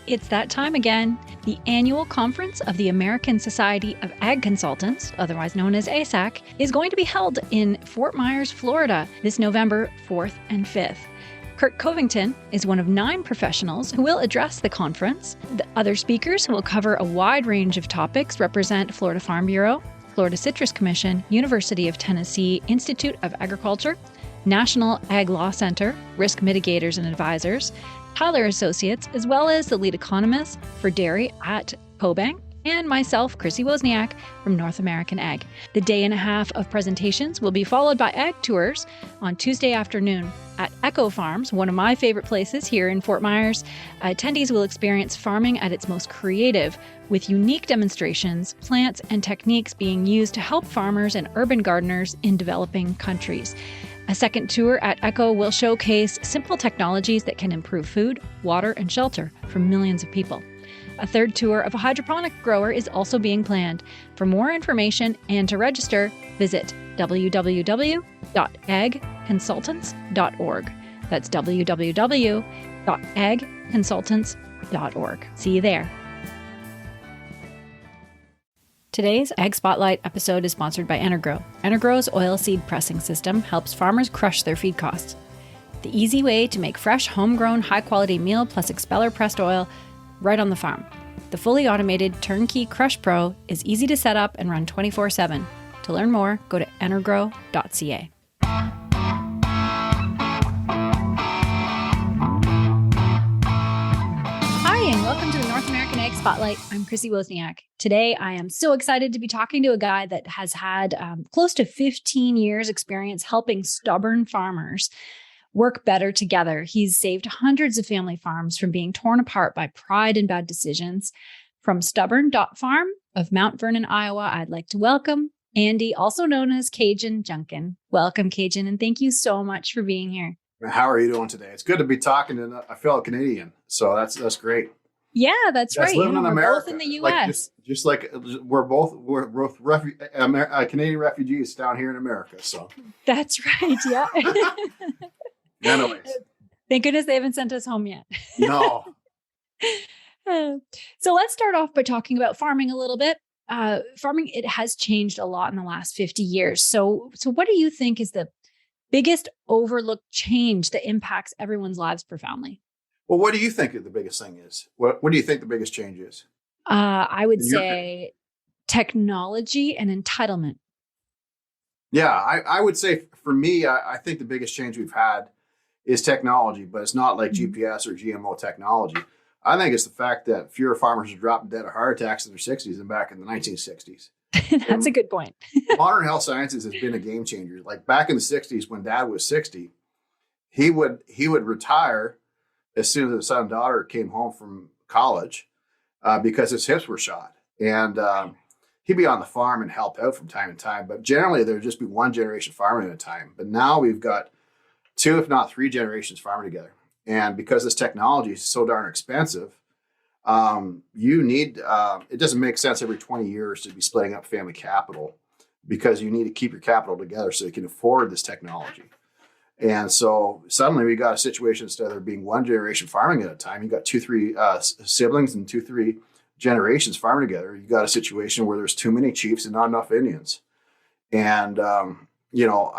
It's that time again. The annual conference of the American Society of Ag Consultants, otherwise known as ASAC, is going to be held in Fort Myers, Florida, this November 4th and 5th. Kurt Covington is one of 9 professionals who will address the conference. The other speakers who will cover a wide range of topics represent Florida Farm Bureau, Florida Citrus Commission, University of Tennessee Institute of Agriculture, National Ag Law Center, Risk Mitigators and Advisors, Tyler Associates, as well as the lead economist for dairy at CoBank, and myself, Chrissy Wozniak from North American Ag. The day and a half of presentations will be followed by ag tours on Tuesday afternoon at Echo Farms, one of my favorite places here in Fort Myers. Attendees will experience farming at its most creative, with unique demonstrations, plants, and techniques being used to help farmers and urban gardeners in developing countries. A second tour at Echo will showcase simple technologies that can improve food, water, and shelter for millions of people. A third tour of a hydroponic grower is also being planned. For more information and to register, visit www.agconsultants.org. That's www.agconsultants.org. See you there. Today's Ag Spotlight episode is sponsored by Energrow. Energrow's oilseed pressing system helps farmers crush their feed costs. The easy way to make fresh, homegrown, high-quality meal plus expeller pressed oil right on the farm. The fully automated Turnkey Crush Pro is easy to set up and run 24/7. To learn more, go to energrow.ca. And welcome to the North American Ag Spotlight. I'm Chrissy Wozniak. Today, I am so excited to be talking to a guy that has had close to 15 years experience helping stubborn farmers work better together. He's saved hundreds of family farms from being torn apart by pride and bad decisions. From Stubborn.farm of Mount Vernon, Iowa, I'd like to welcome Andy, also known as Caygeon Junkin. Welcome, Caygeon, and thank you so much for being here. How are you doing today? It's good to be talking to a fellow Canadian. So that's great. Yeah, that's right. Living in America, both in the U.S. Just like we're both Canadian refugees down here in America. So that's right. Yeah. Anyways, thank goodness they haven't sent us home yet. No. So let's start off by talking about farming a little bit. Farming, it has changed a lot in the last 50 years. So what do you think is the biggest overlooked change that impacts everyone's lives profoundly? Well, what do you think the biggest thing is? What do you think the biggest change is? I would say technology and entitlement. Yeah, I would say for me, I think the biggest change we've had is technology, but it's not like GPS or GMO technology. I think it's the fact that fewer farmers are dropping dead of heart attacks in their 60s than back in the 1960s. That's a good point. Modern health sciences has been a game changer. Like back in the 60s when Dad was 60, he would retire as soon as his son and daughter came home from college because his hips were shot. And he'd be on the farm and help out from time to time. But generally, there would just be one generation farming at a time. But now we've got 2, if not 3 generations farming together. And because this technology is so darn expensive, you need, it doesn't make sense every 20 years to be splitting up family capital because you need to keep your capital together so you can afford this technology. And so suddenly we got a situation, instead of there being one generation farming at a time, you got 2-3 siblings and 2-3 generations farming together. You got a situation where there's too many chiefs and not enough Indians. And, I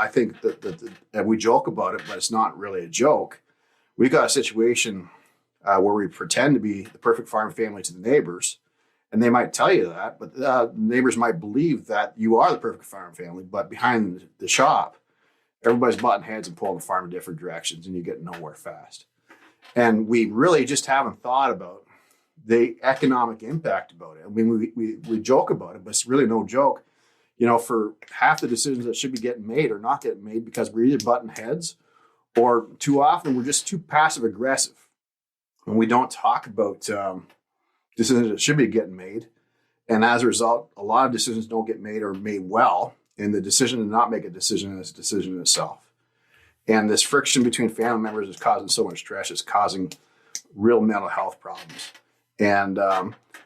think that we joke about it, but it's not really a joke. We got a situation where we pretend to be the perfect farm family to the neighbors, and they might tell you that, but neighbors might believe that you are the perfect farm family, but behind the shop, everybody's butting heads and pulling the farm in different directions, and you get nowhere fast. And we really just haven't thought about the economic impact about it. I mean, we joke about it, but it's really no joke. For half the decisions that should be getting made are not getting made because we're either butting heads or too often we're just too passive aggressive. And we don't talk about decisions that should be getting made. And as a result, a lot of decisions don't get made or made well. And the decision to not make a decision is a decision in itself. And this friction between family members is causing so much stress. It's causing real mental health problems. And,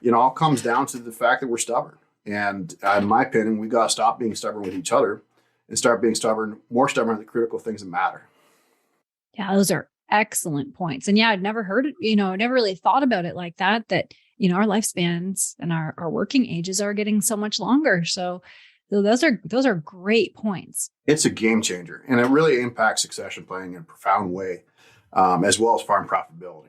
it all comes down to the fact that we're stubborn. And in my opinion, we got to stop being stubborn with each other and start being more stubborn at the critical things that matter. Yeah, those are excellent points. And yeah, I'd never heard it, never really thought about it like that, our lifespans and our working ages are getting so much longer. So those are great points. It's a game changer, and it really impacts succession planning in a profound way, as well as farm profitability.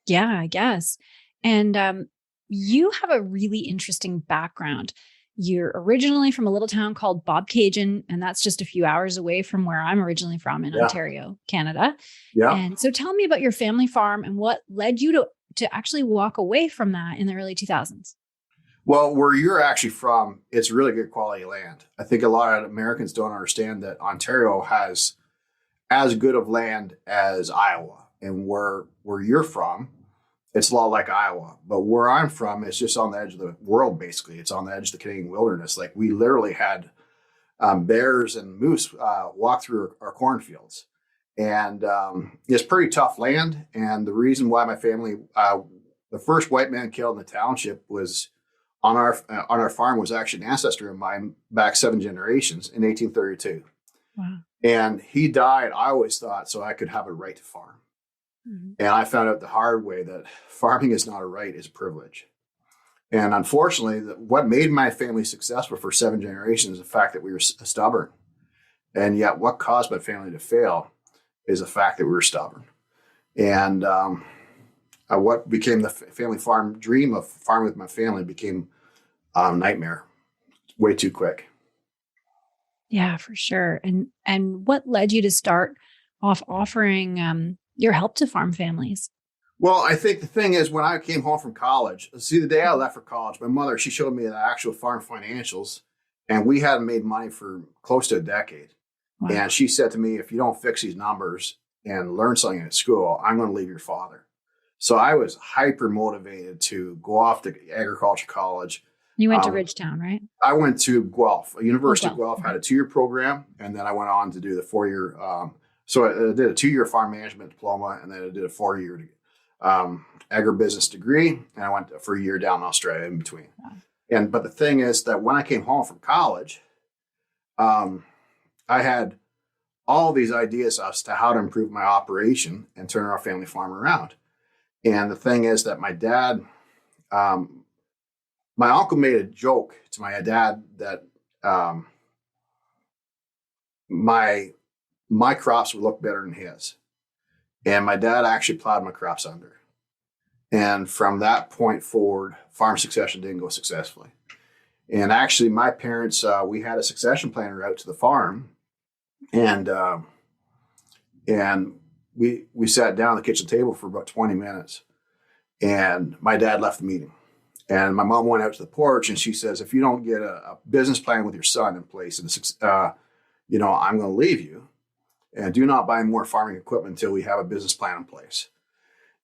Yeah, I guess. And you have a really interesting background. You're originally from a little town called Bob Cajun, and that's just a few hours away from where I'm originally from in Ontario, Canada. Yeah. And so tell me about your family farm and what led you to actually walk away from that in the early 2000s. Well, where you're actually from, it's really good quality land. I think a lot of Americans don't understand that Ontario has as good of land as Iowa. And where you're from, it's a lot like Iowa. But where I'm from, it's just on the edge of the world, basically. It's on the edge of the Canadian wilderness. Like, we literally had bears and moose walk through our cornfields. And it's pretty tough land. And the reason why my family, the first white man killed in the township was on our farm was actually an ancestor of mine back 7 generations in 1832. Wow. And he died, I always thought, so I could have a right to farm. Mm-hmm. And I found out the hard way that farming is not a right, it's a privilege. And unfortunately, what made my family successful for 7 generations is the fact that we were stubborn. And yet what caused my family to fail is the fact that we were stubborn. And what became the family farm dream of farming with my family became nightmare way too quick. Yeah, for sure. And what led you to start off offering your help to farm families? Well, I think the thing is, when I came home from college, the day I left for college, my mother, she showed me the actual farm financials, and we hadn't made money for close to a decade. Wow. And she said to me, if you don't fix these numbers and learn something at school, I'm going to leave your father. So I was hyper motivated to go off to agriculture college. You went to Ridgetown, right? I went to Guelph. University of Guelph had a 2-year program, and then I went on to do the 4-year. So I did a 2-year farm management diploma, and then I did a 4-year agribusiness degree, and I went for a year down in Australia in between. Wow. But the thing is that when I came home from college, I had all these ideas as to how to improve my operation and turn our family farm around. And the thing is that my dad, my uncle made a joke to my dad that my crops would look better than his. And my dad actually plowed my crops under. And from that point forward, farm succession didn't go successfully. And actually, my parents, we had a succession planner out to the farm, and we sat down at the kitchen table for about 20 minutes. And my dad left the meeting. And my mom went out to the porch, and she says, if you don't get a business plan with your son in place, and I'm going to leave you. And do not buy more farming equipment until we have a business plan in place.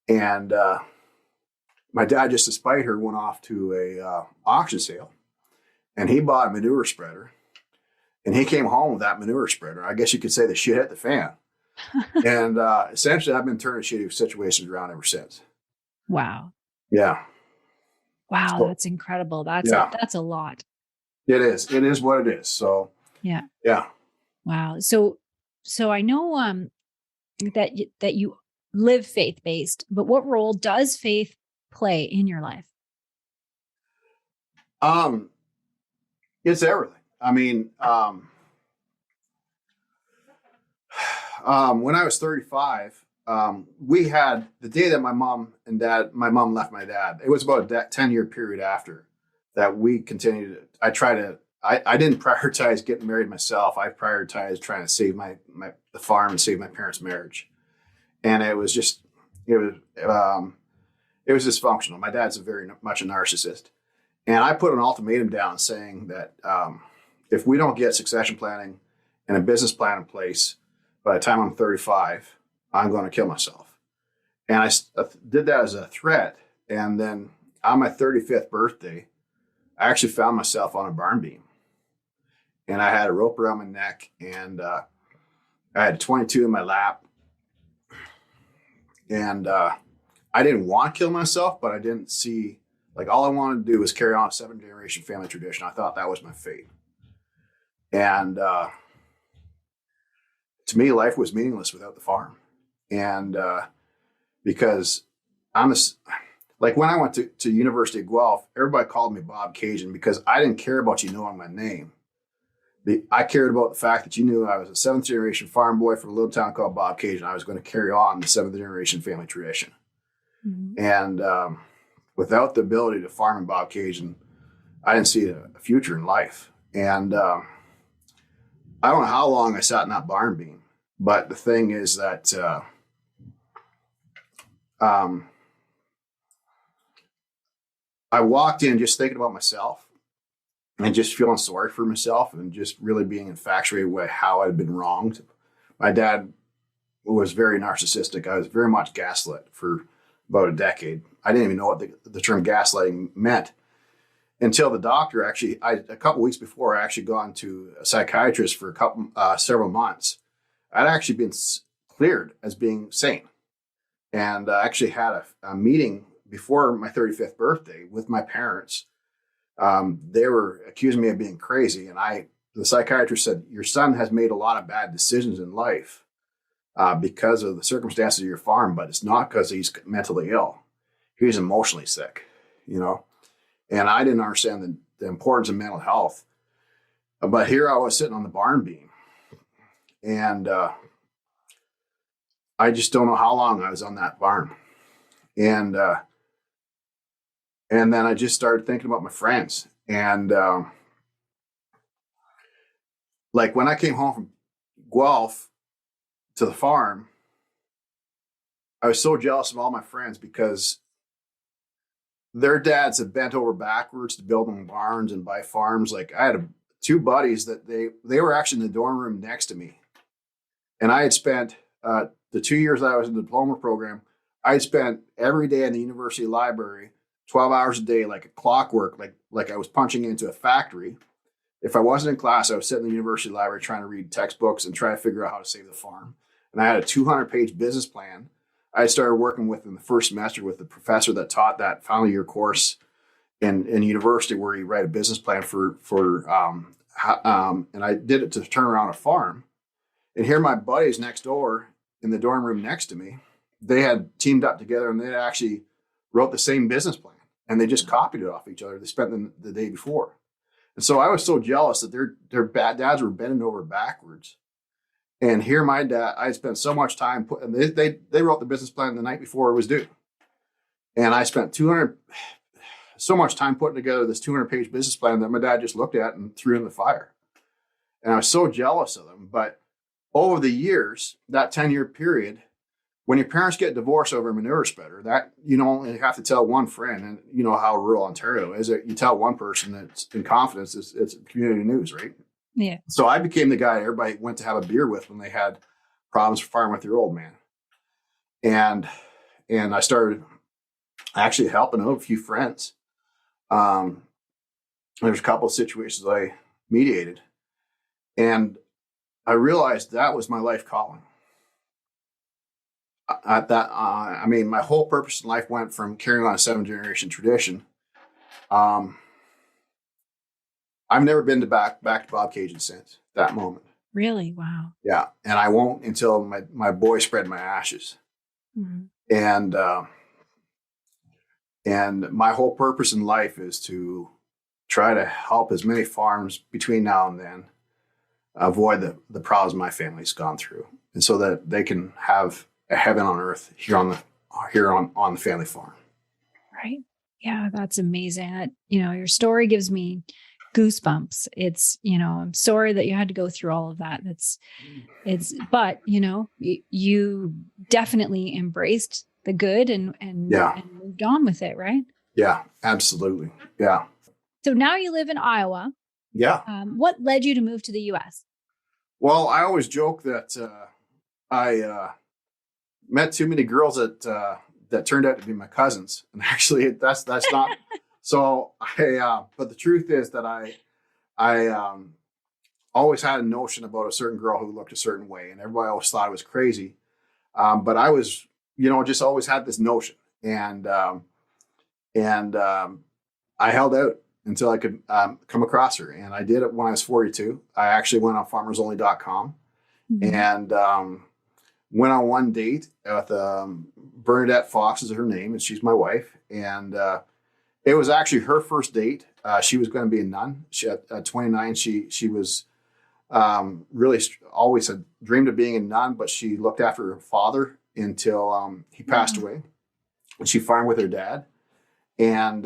And my dad, just to spite her, went off to a auction sale, and he bought a manure spreader. And he came home with that manure spreader. I guess you could say the shit hit the fan. And essentially, I've been turning shitty situations around ever since. Wow. Yeah. Wow, so, that's incredible. That's a lot. It is. It is what it is. So yeah. Yeah. Wow. So I know that you live faith-based, but what role does faith play in your life? It's everything. I mean, when I was 35, we had the day that my mom left my dad. It was about a 10-year period after that we continued. I didn't prioritize getting married myself. I prioritized trying to save the farm and save my parents' marriage. And it was dysfunctional. My dad's very much a narcissist. And I put an ultimatum down saying that if we don't get succession planning and a business plan in place by the time I'm 35, I'm going to kill myself. And I did that as a threat. And then on my 35th birthday, I actually found myself on a barn beam. And I had a rope around my neck, and I had 22 in my lap. And I didn't want to kill myself, but I didn't see, all I wanted to do was carry on a 7-generation family tradition. I thought that was my fate. And to me, life was meaningless without the farm. And because like when I went to University of Guelph, everybody called me Bob Caygeon because I didn't care about you knowing my name. I cared about the fact that you knew I was a seventh generation farm boy from a little town called Bob Caygeon. I was going to carry on the seventh generation family tradition. Mm-hmm. And without the ability to farm in Bob Caygeon, I didn't see a future in life. And I don't know how long I sat in that barn beam, but the thing is that I walked in just thinking about myself and just feeling sorry for myself and just really being infatuated with how I'd been wronged. My dad was very narcissistic. I was very much gaslit for about a decade. I didn't even know what the term gaslighting meant until the doctor actually, a couple weeks before, I actually gone to a psychiatrist for several months. I'd actually been cleared as being sane. And I actually had a meeting before my 35th birthday with my parents. They were accusing me of being crazy. And the psychiatrist said, your son has made a lot of bad decisions in life because of the circumstances of your farm, but it's not because he's mentally ill. He's emotionally sick, And I didn't understand the importance of mental health. But here I was sitting on the barn beam. And I just don't know how long I was on that barn. And then I just started thinking about my friends. And like when I came home from Guelph to the farm, I was so jealous of all my friends because their dads had bent over backwards to build them barns and buy farms. Like I had two buddies that they were actually in the dorm room next to me. And I had spent the 2 years that I was in the diploma program, I had spent every day in the university library, 12 hours a day, like a clockwork, like I was punching into a factory. If I wasn't in class, I was sitting in the university library trying to read textbooks and try to figure out how to save the farm. And I had a 200-page business plan. I started working with in the first semester with the professor that taught that final year course in university where you write a business plan and I did it to turn around a farm. And here my buddies next door in the dorm room next to me, they had teamed up together and they actually wrote the same business plan and they just copied it off each other. They spent them the day before. And so I was so jealous that their dads were bending over backwards. And here my dad, I spent so much time they wrote the business plan the night before it was due. And I spent so much time putting together this 200-page business plan that my dad just looked at and threw in the fire. And I was so jealous of them. But over the years, that 10-year period, when your parents get divorced over a manure spreader, that you only have to tell one friend, and you know how rural Ontario is. You tell one person that's in confidence, it's community news, right? Yeah. So I became the guy everybody went to have a beer with when they had problems farming with their old man. And I started actually helping out a few friends. There's a couple of situations I mediated. And I realized that was my life calling. At that, my whole purpose in life went from carrying on a 7th-generation tradition. I've never been back to Bob Caygeon since that moment. Really? Wow. Yeah, and I won't until my boy spread my ashes. Mm-hmm. And my whole purpose in life is to try to help as many farms between now and then avoid the problems my family's gone through, and so that they can have a heaven on earth here on the family farm. Right. Yeah, that's amazing. Your story gives me goosebumps. It's, I'm sorry that you had to go through all of that. But you definitely embraced the good and moved on with it, right? Yeah, absolutely. Yeah. So now you live in Iowa. Yeah. What led you to move to the U.S.? Well, I always joke that I met too many girls that turned out to be my cousins, and actually that's not. So but the truth is that I always had a notion about a certain girl who looked a certain way, and everybody always thought I was crazy. But I was, just always had this notion, and I held out until I could come across her, and I did it when I was 42. I actually went on farmersonly.com, mm-hmm. and went on one date with Bernadette Fox is her name, and she's my wife. And it was actually her first date. She was going to be a nun. She at 29, she was really always had dreamed of being a nun, but she looked after her father until he passed away. And she farmed with her dad, and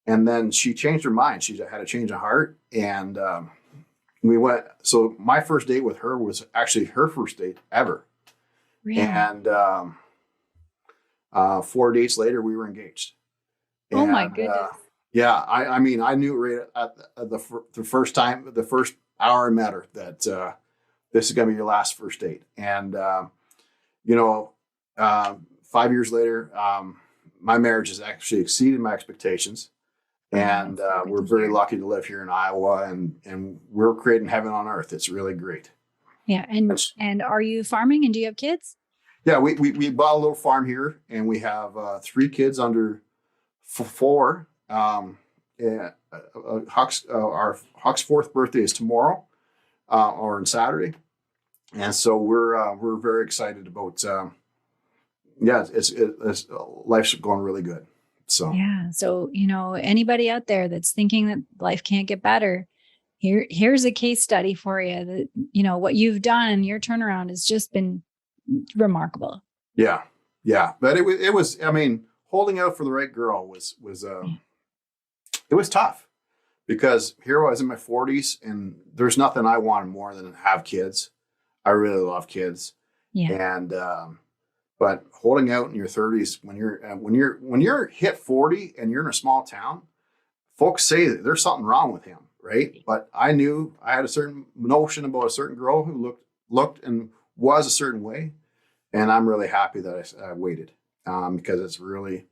then she changed her mind. She had a change of heart, and we went. So my first date with her was actually her first date ever. Really? And 4 dates later, we were engaged. Oh my goodness! Yeah, I mean, I knew right at the first time, the first hour I met her, that this is going to be your last first date. And 5 years later, my marriage has actually exceeded my expectations. And we're very lucky to live here in Iowa, and we're creating heaven on earth. It's really great. Yeah. And are you farming, and do you have kids? Yeah, we bought a little farm here, and we have 3 kids under 4. Our Huck's 4th birthday is tomorrow, or on Saturday. And so we're very excited about, it's life's going really good. So yeah. So, anybody out there that's thinking that life can't get better, here's a case study for you that, what you've done, your turnaround has just been remarkable. Yeah. Yeah. But it was, I mean, holding out for the right girl was it was tough, because here I was in my 40s, and there's nothing I wanted more than to have kids. I really love kids. Yeah. And, but holding out in your 30s, when you're hit 40 and you're in a small town, folks say that there's something wrong with him, right? But I knew I had a certain notion about a certain girl who looked and was a certain way, and I'm really happy that I waited, because it's really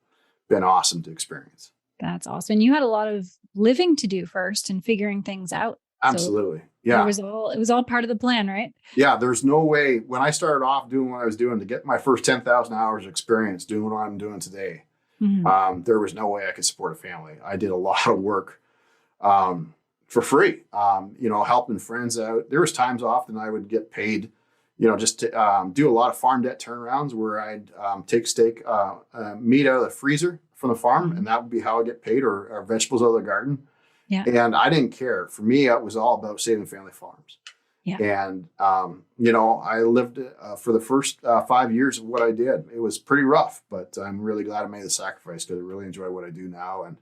been awesome to experience. That's awesome. And you had a lot of living to do first and figuring things out. Absolutely. Yeah. It was all part of the plan, right? Yeah. There's no way, when I started off doing what I was doing, to get my first 10,000 hours of experience doing what I'm doing today, there was no way I could support a family. I did a lot of work for free, helping friends out. There was times often I would get paid, just to do a lot of farm debt turnarounds, where I'd take steak meat out of the freezer from the farm, and that would be how I get paid, or vegetables out of the garden. Yeah. And I didn't care. For me, it was all about saving family farms. Yeah. And, I lived for the first 5 years of what I did. It was pretty rough, but I'm really glad I made the sacrifice, because I really enjoy what I do now. And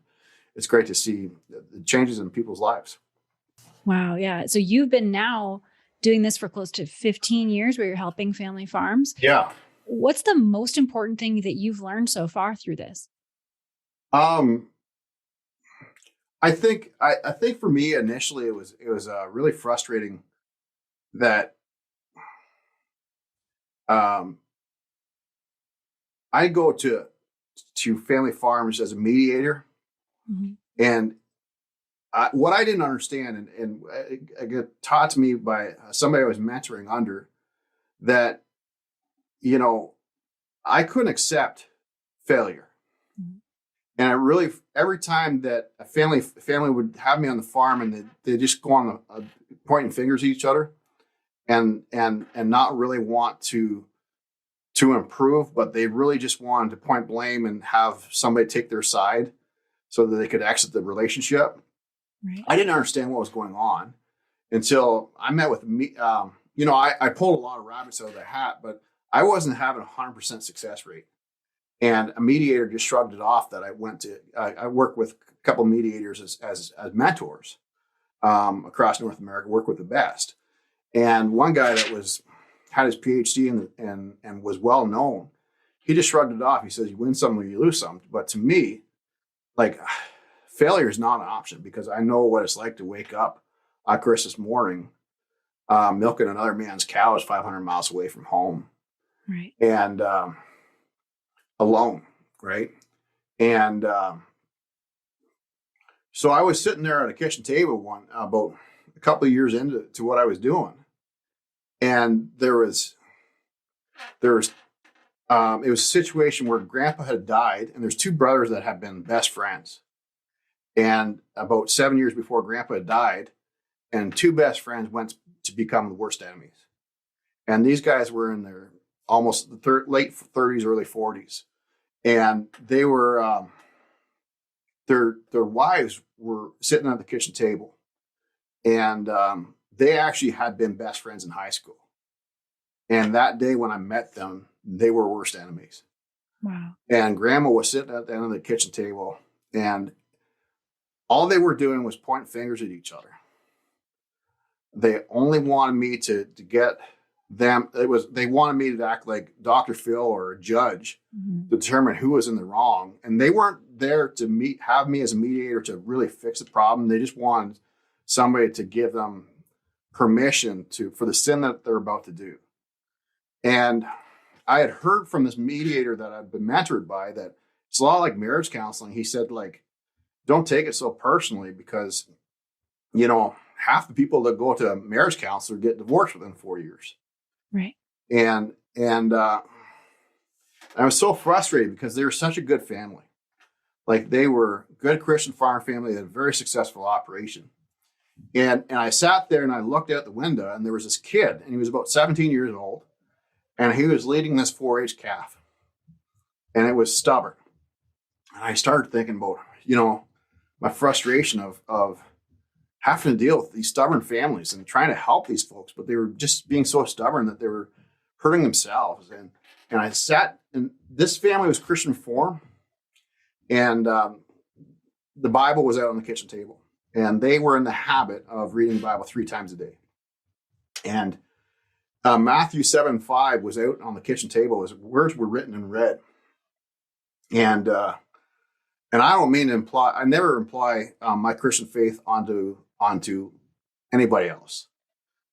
it's great to see the changes in people's lives. Wow. Yeah. So you've been now doing this for close to 15 years, where you're helping family farms. Yeah. What's the most important thing that you've learned so far through this? I think for me initially it was really frustrating that I go to family farms as a mediator, and what I didn't understand, and I get taught to me by somebody I was mentoring under, that I couldn't accept failure. And I really, every time that a family would have me on the farm, and they just go on pointing fingers at each other, and not really want to improve, but they really just wanted to point blame and have somebody take their side so that they could exit the relationship. Right. I didn't understand what was going on until I met with me. I pulled a lot of rabbits out of the hat, but I wasn't having 100% success rate. And a mediator just shrugged it off. That I work with a couple of mediators as mentors across North America, work with the best. And one guy that had his PhD and was well known, he just shrugged it off. He says, you win some or you lose some. But to me, like, failure is not an option, because I know what it's like to wake up on Christmas morning, milking another man's cows 500 miles away from home. Right. And alone, right? And so I was sitting there at a kitchen table about a couple of years into what I was doing, and it was a situation where Grandpa had died, and there's 2 brothers that had been best friends. And about 7 years before Grandpa had died, and 2 best friends went to become the worst enemies. And these guys were in their almost late 30s, early 40s. And they were, their wives were sitting at the kitchen table. And they actually had been best friends in high school. And that day when I met them, they were worst enemies. Wow. And grandma was sitting at the end of the kitchen table, and all they were doing was pointing fingers at each other. They only wanted me to get them. They wanted me to act like Dr. Phil or a judge to determine who was in the wrong. And they weren't there to have me as a mediator to really fix the problem. They just wanted somebody to give them permission for the sin that they're about to do. And I had heard from this mediator that I'd been mentored by that it's a lot like marriage counseling. He said, like, don't take it so personally because, half the people that go to a marriage counselor get divorced within 4 years. Right. And I was so frustrated because they were such a good family. Like, they were a good Christian farm family. They had a very successful operation. And I sat there and I looked out the window, and there was this kid, and he was about 17 years old. And he was leading this 4-H calf, and it was stubborn. And I started thinking about, my frustration of having to deal with these stubborn families and trying to help these folks, but they were just being so stubborn that they were hurting themselves. And I sat, and this family was Christian Reform, and the Bible was out on the kitchen table, and they were in the habit of reading the Bible 3 times a day. And Matthew 7:5 was out on the kitchen table as words were written in red. And I don't mean to imply, I never imply my Christian faith onto anybody else.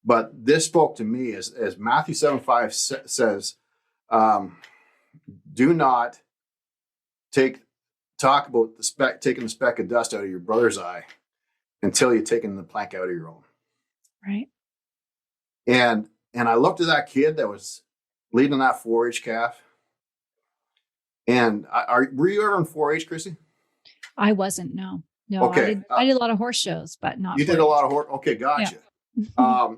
But this spoke to me as Matthew 7:5 says, do not talk about taking the speck of dust out of your brother's eye until you've taken the plank out of your own. Right. And I looked at that kid that was leading that 4-H calf. And were you ever in 4-H, Chrissy? I wasn't. No. Okay. I did a lot of horse shows, but not. You 4-H. did a lot of horse. Okay, gotcha. Yeah.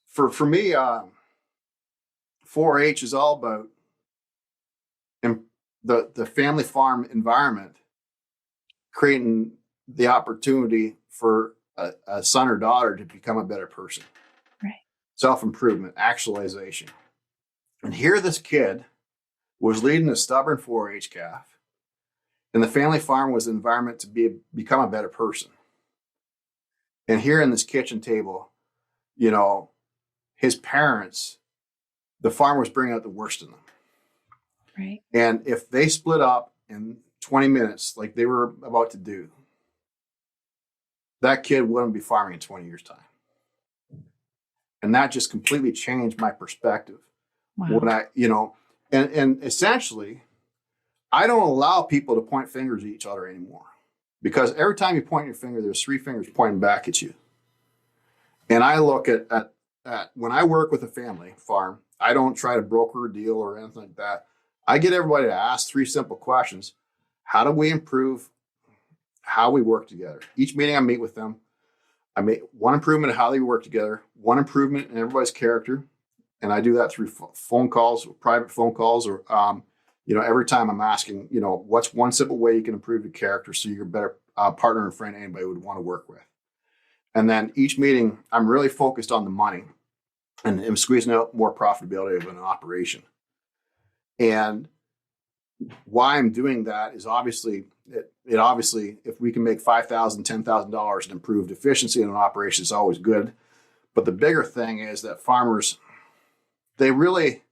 For me, 4-H is all about the family farm environment, creating the opportunity for a son or daughter to become a better person. Self-improvement, actualization. And here this kid was leading a stubborn 4-H calf, and the family farm was the environment to become a better person. And here in this kitchen table, his parents, the farm was bringing out the worst in them. Right. And if they split up in 20 minutes, like they were about to do, that kid wouldn't be farming in 20 years' time. And that just completely changed my perspective. Wow. When and essentially, I don't allow people to point fingers at each other anymore, because every time you point your finger, there's 3 fingers pointing back at you. And I look at when I work with a family farm, I don't try to broker a deal or anything like that. I get everybody to ask 3 simple questions. How do we improve how we work together? Each meeting I meet with them, I make one improvement of how they work together, one improvement in everybody's character. And I do that through phone calls, private phone calls, or, every time I'm asking, what's one simple way you can improve your character so you're a better partner and friend anybody would want to work with. And then each meeting, I'm really focused on the money and I'm squeezing out more profitability of an operation. And why I'm doing that is obviously, if we can make $5,000, $10,000 in improved efficiency in an operation, it's always good. But the bigger thing is that farmers, they really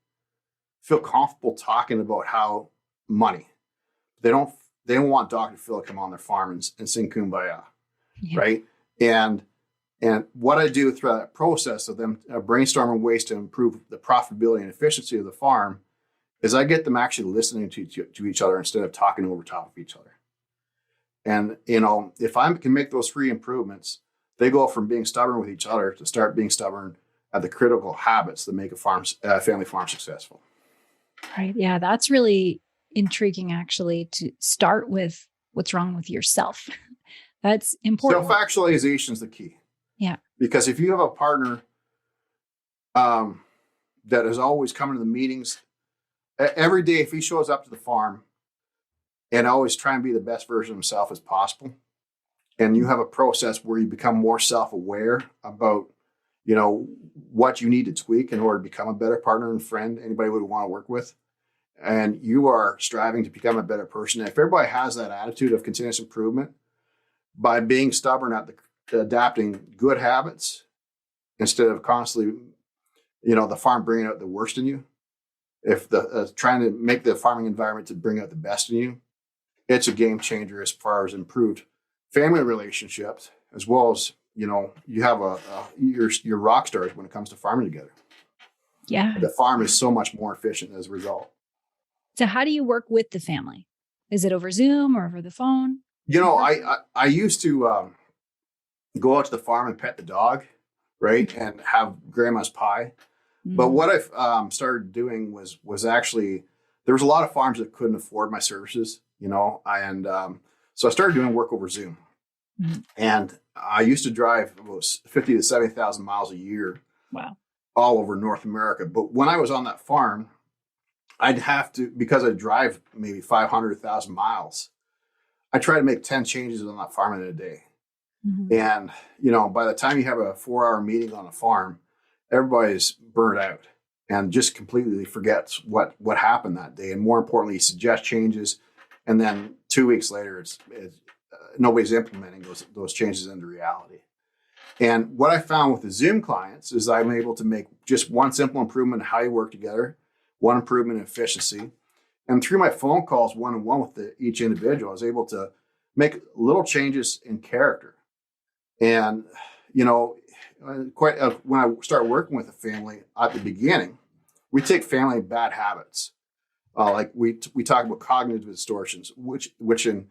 feel comfortable talking about how money. They don't want Dr. Phil to come on their farm and sing Kumbaya, right? And what I do throughout that process of them brainstorming ways to improve the profitability and efficiency of the farm is I get them actually listening to each other instead of talking over top of each other. And, if I can make those 3 improvements, they go from being stubborn with each other to start being stubborn at the critical habits that make a family farm successful. Right. Yeah, that's really intriguing, actually, to start with what's wrong with yourself. That's important. Self-actualization is the key. Yeah. Because if you have a partner, that is always coming to the meetings every day. If he shows up to the farm and always try and be the best version of himself as possible, and you have a process where you become more self-aware about, what you need to tweak in order to become a better partner and friend anybody would want to work with, and you are striving to become a better person. And if everybody has that attitude of continuous improvement, by being stubborn at adapting good habits instead of constantly, the farm bringing out the worst in you, if the trying to make the farming environment to bring out the best in you, it's a game changer as far as improved family relationships, as well as, you have your rock stars when it comes to farming together. Yeah. The farm is so much more efficient as a result. So how do you work with the family? Is it over Zoom or over the phone? I used to go out to the farm and pet the dog, right, and have grandma's pie. But what I've started doing was actually, there was a lot of farms that couldn't afford my services, and so I started doing work over Zoom. And I used to drive about 50 to 70,000 miles a year. Wow. All over North America. But when I was on that farm, I'd have to, because I drive maybe 500,000 miles, I try to make 10 changes on that farm in a day. And, by the time you have a 4-hour meeting on a farm, everybody's burnt out and just completely forgets what happened that day. And more importantly, suggest changes. And then 2 weeks later, it's nobody's implementing those changes into reality. And what I found with the Zoom clients is I'm able to make just one simple improvement in how you work together, one improvement in efficiency. And through my phone calls one-on-one with each individual, I was able to make little changes in character. And, when I start working with a family at the beginning, we take family bad habits. Like we talk about cognitive distortions, which in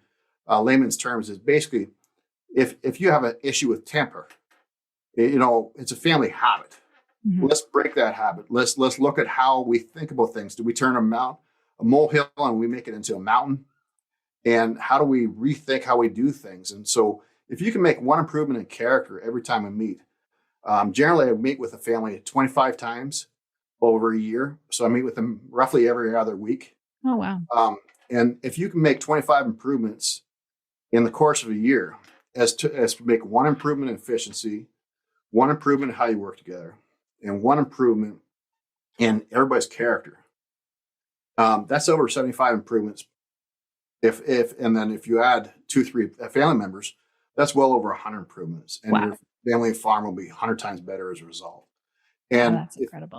layman's terms is basically if you have an issue with temper, it's a family habit. Let's break that habit. Let's look at how we think about things. Do we turn a molehill and we make it into a mountain? And how do we rethink how we do things? And so if you can make one improvement in character every time we meet, generally I meet with a family 25 times over a year. So I meet with them roughly every other week. Oh, wow. And if you can make 25 improvements in the course of a year, as to make one improvement in efficiency, one improvement in how you work together, and one improvement in everybody's character, that's over 75 improvements. And then if you add 2-3 family members, that's well over 100 improvements, and your family farm will be 100 times better as a result. And that's incredible.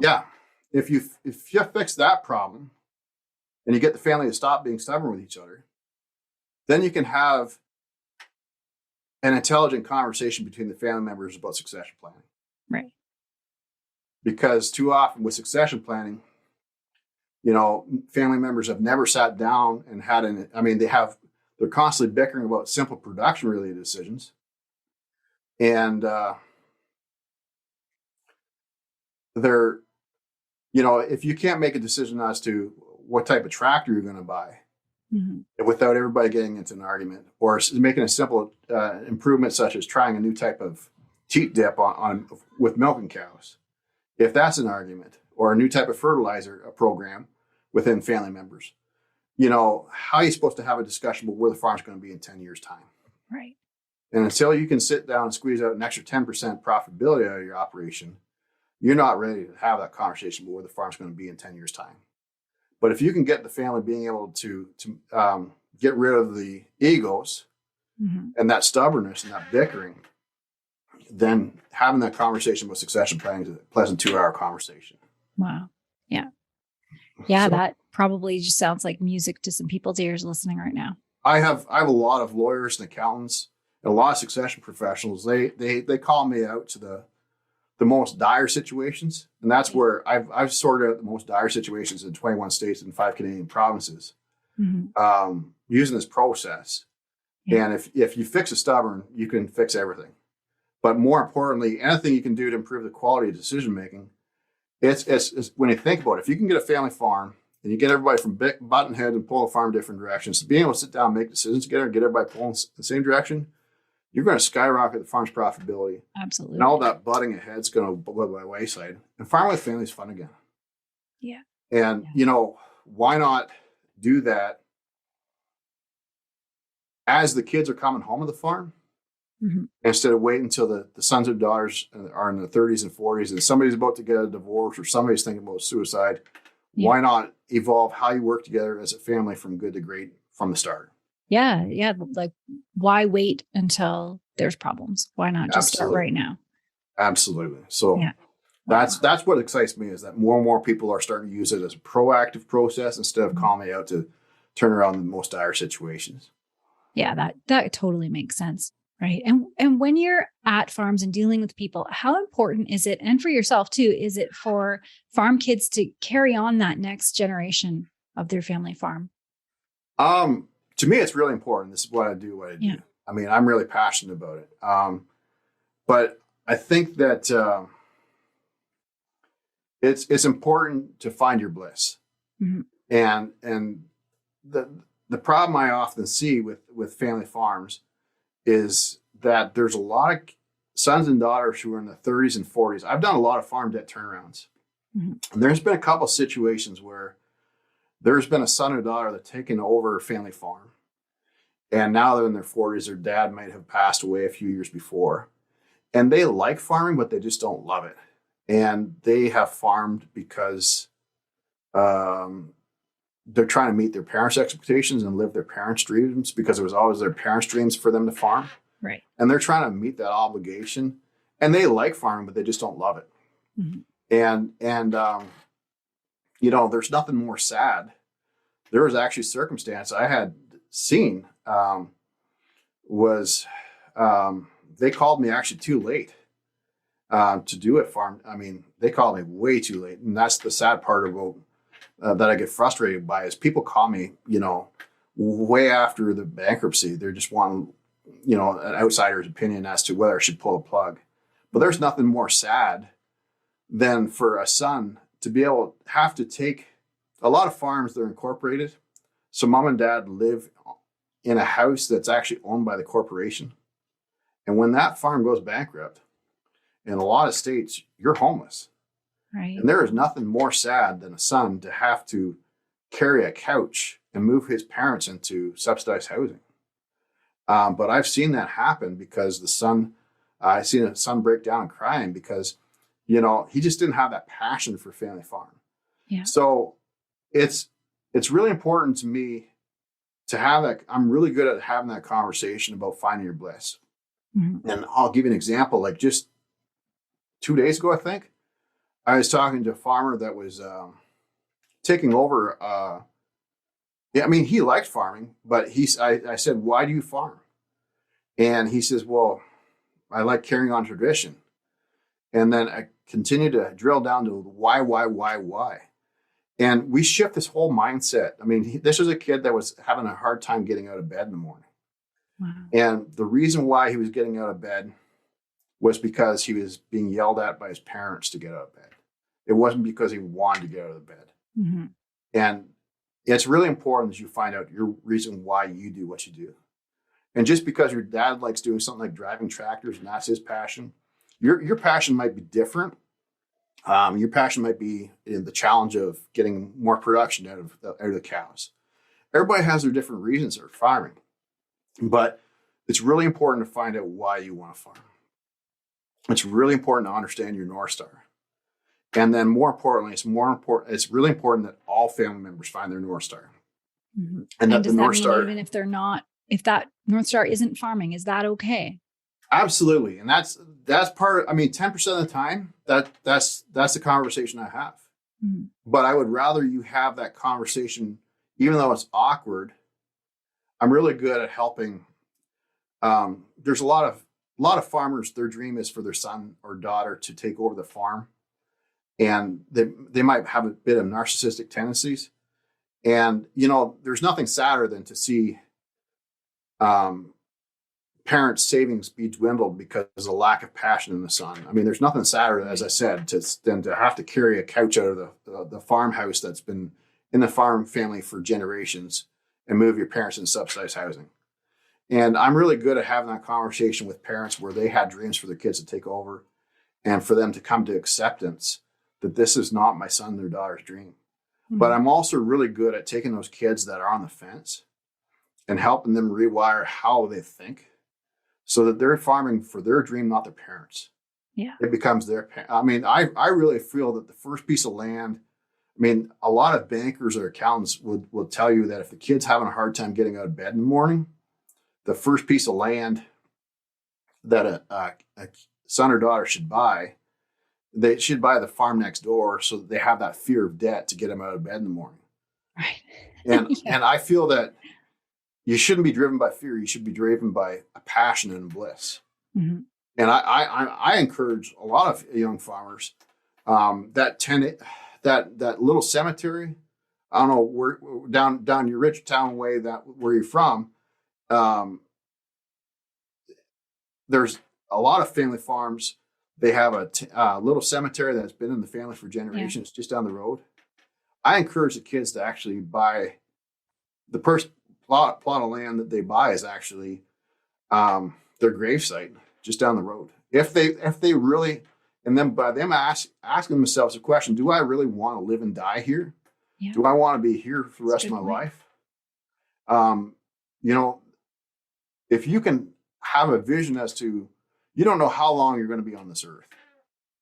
If you fix that problem, and you get the family to stop being stubborn with each other, then you can have an intelligent conversation between the family members about succession planning. Right. Because too often with succession planning, family members have never sat down and they're constantly bickering about simple production related decisions. And if you can't make a decision as to what type of tractor you're going to buy, without everybody getting into an argument, or making a simple improvement such as trying a new type of teat dip on with milking cows, if that's an argument, or a new type of fertilizer program within family members, how are you supposed to have a discussion about where the farm's going to be in 10 years' time? Right. And until you can sit down and squeeze out an extra 10% profitability out of your operation, you're not ready to have that conversation about where the farm's going to be in 10 years' time. But if you can get the family being able to get rid of the egos and that stubbornness and that bickering, then having that conversation with succession planning is a pleasant 2-hour conversation. Wow. Yeah. Yeah. So, that probably just sounds like music to some people's ears listening right now. I have a lot of lawyers and accountants and a lot of succession professionals. They call me out to the most dire situations. And that's where I've sorted out the most dire situations in 21 states and 5 Canadian provinces using this process. Yeah. And if you fix a stubborn, you can fix everything. But more importantly, anything you can do to improve the quality of decision-making, it's when you think about it, if you can get a family farm and you get everybody from button head and pull the farm different directions, being able to sit down and make decisions together and get everybody pulling the same direction, you're going to skyrocket the farm's profitability. Absolutely. And all that butting ahead is going to go by the wayside. And farming with family is fun again. Yeah. And, why not do that as the kids are coming home to the farm instead of waiting until the sons and daughters are in their 30s and 40s and somebody's about to get a divorce or somebody's thinking about suicide. Yeah. Why not evolve how you work together as a family from good to great from the start? Yeah. Yeah. Like, why wait until there's problems? Why not just start right now? Absolutely. So that's what excites me, is that more and more people are starting to use it as a proactive process instead of calling me out to turn around the most dire situations. Yeah, that totally makes sense. Right. And when you're at farms and dealing with people, how important is it, and for yourself too, is it for farm kids to carry on that next generation of their family farm? To me, it's really important. This is what I do. Yeah. I mean, I'm really passionate about it. But I think that it's important to find your bliss. And the problem I often see with family farms is that there's a lot of sons and daughters who are in the 30s and 40s. I've done a lot of farm debt turnarounds. And there's been a couple of situations where there's been a son or daughter that's taken over a family farm. And now they're in their 40s. Their dad might have passed away a few years before. And they like farming, but they just don't love it. And they have farmed because they're trying to meet their parents' expectations and live their parents' dreams, because it was always their parents' dreams for them to farm. Right. And they're trying to meet that obligation. And they like farming, but they just don't love it. And there's nothing more sad. There was actually a circumstance I had seen they called me actually too late to do it farm. I mean, they called me way too late. And that's the sad part about that I get frustrated by, is people call me, way after the bankruptcy. They're just wanting, an outsider's opinion as to whether I should pull a plug. But there's nothing more sad than for a son to be able to have to take a lot of farms. They're incorporated. So mom and dad live in a house that's actually owned by the corporation. And when that farm goes bankrupt, in a lot of states, you're homeless. Right. And there is nothing more sad than a son to have to carry a couch and move his parents into subsidized housing. But I've seen that happen because I've seen a son break down and crying because, he just didn't have that passion for family farm. Yeah. So it's really important to me to have that. I'm really good at having that conversation about finding your bliss. And I'll give you an example. Like just 2 days ago, I think, I was talking to a farmer that was taking over. He liked farming, but I said, why do you farm? And he says, well, I like carrying on tradition. And then I continued to drill down to why. And we shift this whole mindset. I mean, this was a kid that was having a hard time getting out of bed in the morning. Wow. And the reason why he was getting out of bed was because he was being yelled at by his parents to get out of bed. It wasn't because he wanted to get out of bed. And it's really important that you find out your reason why you do what you do. And just because your dad likes doing something like driving tractors and that's his passion, your passion might be different. Your passion might be in the challenge of getting more production out of the cows. Everybody has their different reasons for farming, but it's really important to find out why you want to farm. It's really important to understand your North Star. And then more importantly, it's really important that all family members find their North Star. And that the North Star, even if they're not, if that North Star isn't farming, is that okay? Absolutely. And that's part of, 10% of the time, that's the conversation I have. But I would rather you have that conversation, even though it's awkward. I'm really good at helping. There's a lot of farmers, their dream is for their son or daughter to take over the farm. And they might have a bit of narcissistic tendencies. And, there's nothing sadder than to see parents' savings be dwindled because of a lack of passion in the son. There's nothing sadder, as I said, than to have to carry a couch out of the farmhouse that's been in the farm family for generations and move your parents into subsidized housing. And I'm really good at having that conversation with parents where they had dreams for their kids to take over and for them to come to acceptance that this is not my son or daughter's dream. Mm-hmm. But I'm also really good at taking those kids that are on the fence and helping them rewire how they think so that they're farming for their dream, not their parents. Yeah. It becomes their, I really feel that the first piece of land, a lot of bankers or accountants will tell you that if the kid's having a hard time getting out of bed in the morning, the first piece of land that a son or daughter should buy, they should buy the farm next door so that they have that fear of debt to get them out of bed in the morning. Right. And Yeah. and I feel that you shouldn't be driven by fear. You should be driven by a passion and bliss. Mm-hmm. And I encourage a lot of young farmers that little cemetery. I don't know where down your Ridgetown way where you're from. There's a lot of family farms. They have a little cemetery that's been in the family for generations, just down the road. I encourage the kids to actually buy the first plot of land that they buy is actually their gravesite just down the road. If they really, and then by them asking themselves the question, do I really want to live and die here? Yeah. Do I want to be here for the rest of my life? If you can have a vision as to, you don't know how long you're going to be on this earth,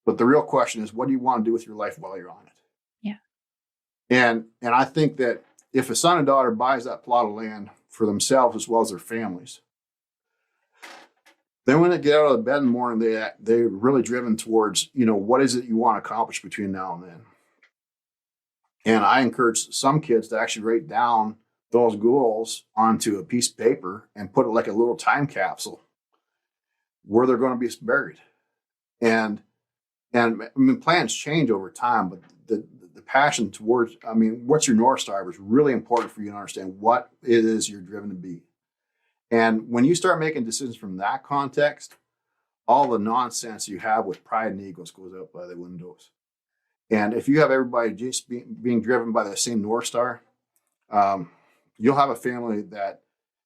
but the real question is, what do you want to do with your life while you're on it? Yeah. And I think that if a son and daughter buys that plot of land for themselves as well as their families, then when they get out of bed in the morning, they're really driven towards, what is it you want to accomplish between now and then? And I encourage some kids to actually write down those goals onto a piece of paper and put it like a little time capsule where they're going to be buried. And plans change over time, but the passion towards, what's your North Star is really important for you to understand what it is you're driven to be. And when you start making decisions from that context, all the nonsense you have with pride and egos goes out by the windows. And if you have everybody just being driven by the same North Star, you'll have a family that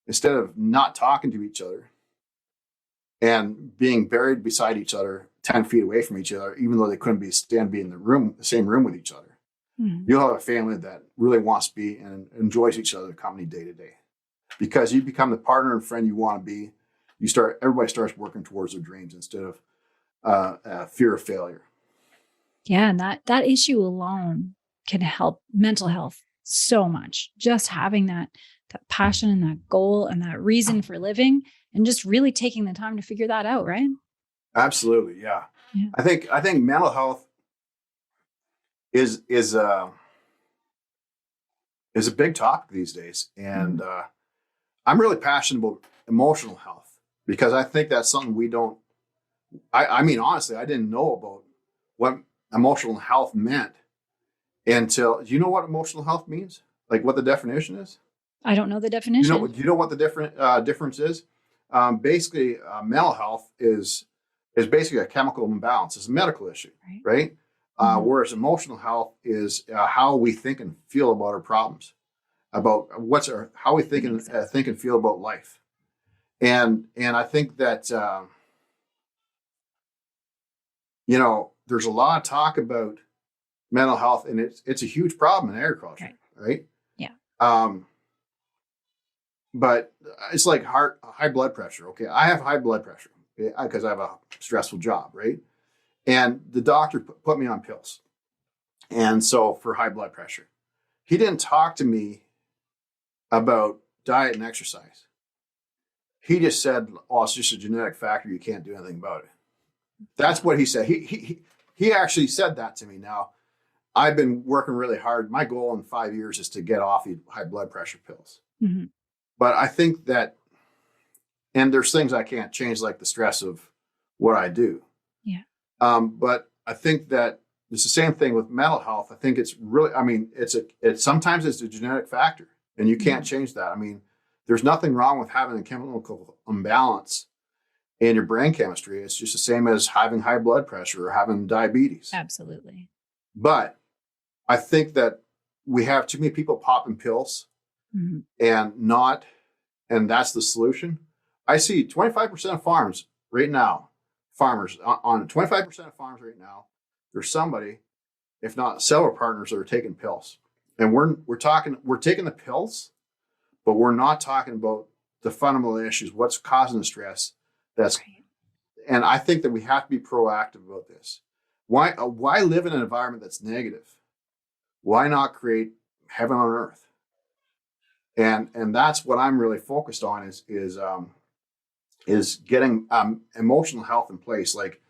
instead of not talking to each other and being buried beside each other 10 feet away from each other, even though they couldn't be in the same room with each other, you'll have a family that really wants to be and enjoys each other's company day to day. Because you become the partner and friend you want to be, everybody starts working towards their dreams instead of fear of failure. Yeah, and that issue alone can help mental health so much. Just having that passion and that goal and that reason for living, and just really taking the time to figure that out, right? Absolutely, yeah. I think mental health is a big topic these days, and I'm really passionate about emotional health because I think that's something we don't. Honestly, I didn't know about what emotional health meant until. Do you know what emotional health means? Like what the definition is? I don't know the definition. Do you know what the difference is? Basically, mental health is basically a chemical imbalance. It's a medical issue, right? Whereas emotional health is how we think and feel about our problems, about how we think and feel about life, and I think that there's a lot of talk about mental health, and it's a huge problem in agriculture, right? Yeah. But it's like high blood pressure. Okay, I have high blood pressure because I have a stressful job, right? And the doctor put me on pills, and so for high blood pressure, he didn't talk to me about diet and exercise. He just said, "Oh, it's just a genetic factor. You can't do anything about it." That's what he said. He actually said that to me. Now, I've been working really hard. My goal in 5 years is to get off the high blood pressure pills. Mm-hmm. But I think that, and there's things I can't change, like the stress of what I do. Yeah. But I think that it's the same thing with mental health. I think it's really, sometimes it's a genetic factor, and you can't change that. There's nothing wrong with having a chemical imbalance in your brain chemistry. It's just the same as having high blood pressure or having diabetes. Absolutely. But I think that we have too many people popping pills and that's the solution. I see 25% of farmers right now, on 25% of farms right now, there's somebody if not several partners that are taking pills. And we're taking the pills, but we're not talking about the fundamental issues, what's causing the stress. And I think that we have to be proactive about this. Why live in an environment that's negative? Why not create heaven on earth? And that's what I'm really focused on is getting emotional health in place. Like,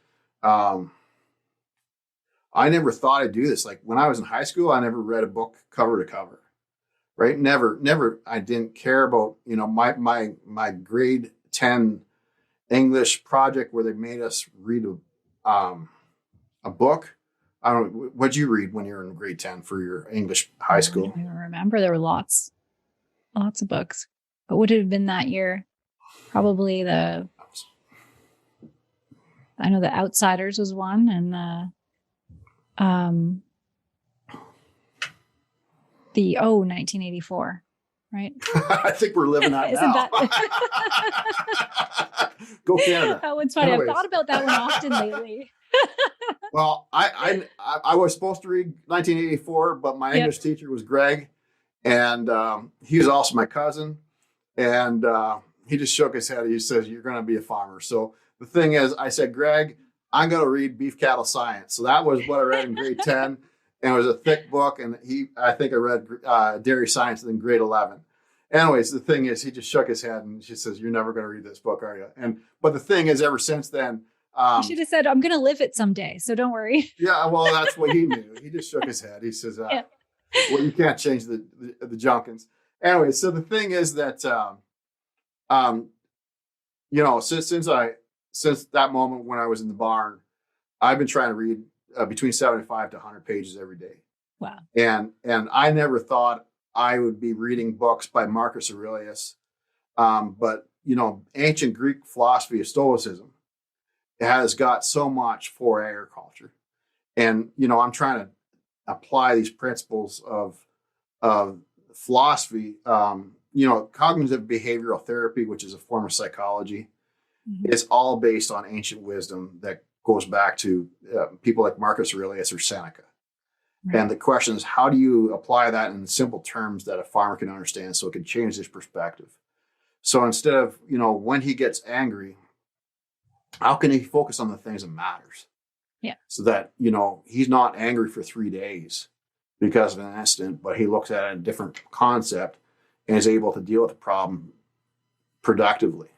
I never thought I'd do this. Like when I was in high school, I never read a book cover to cover, right? Never. I didn't care about, my grade 10 English project where they made us read a book. I don't know. What'd you read when you were in grade 10 for your English high school? I don't even remember. There were lots of books. What would it have been that year? Probably I know The Outsiders was one, and the 1984, right? I think we're living that Isn't now. Go Canada. That one's funny. Anyways. I've thought about that one often lately. Well, I was supposed to read 1984, but my English teacher was Greg, and he was also my cousin, and he just shook his head. He says, "You're going to be a farmer." So the thing is, I said, "Greg, I'm going to read Beef Cattle Science." So that was what I read in grade 10, and it was a thick book. And I think I read Dairy Science in grade 11. Anyways, the thing is, he just shook his head and she says, "You're never going to read this book, are you?" But the thing is, ever since then, you should have said, "I'm going to live it someday, so don't worry." Yeah, well, that's what he knew. He just shook his head. He says, "Well, you can't change the Junkins." Anyway, so the thing is that, since that moment when I was in the barn, I've been trying to read between 75 to 100 pages every day. Wow. And I never thought I would be reading books by Marcus Aurelius. But, ancient Greek philosophy of Stoicism has got so much for agriculture. And, I'm trying to apply these principles of philosophy. Cognitive behavioral therapy, which is a form of psychology, is all based on ancient wisdom that goes back to people like Marcus Aurelius or Seneca. Right. And the question is, how do you apply that in simple terms that a farmer can understand so it can change his perspective? So instead of, when he gets angry, how can he focus on the things that matters? Yeah. So that, he's not angry for 3 days because of an incident, but he looks at a different concept and is able to deal with the problem productively.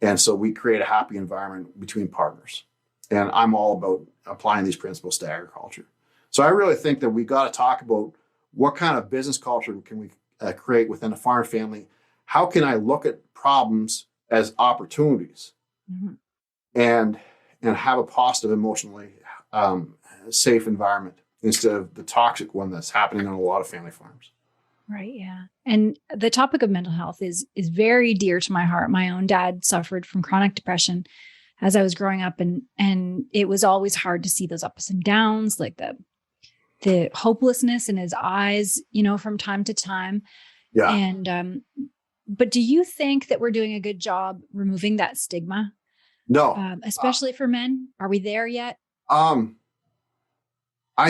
And so we create a happy environment between partners. And I'm all about applying these principles to agriculture. So I really think that we got to talk about what kind of business culture can we create within a farm family. How can I look at problems as opportunities and have a positive, emotionally safe environment instead of the toxic one that's happening on a lot of family farms. Right. Yeah. And the topic of mental health is very dear to my heart. My own dad suffered from chronic depression as I was growing up, and it was always hard to see those ups and downs, like the hopelessness in his eyes, from time to time. Yeah. And but do you think that we're doing a good job removing that stigma? No. Especially for men? Are we there yet? I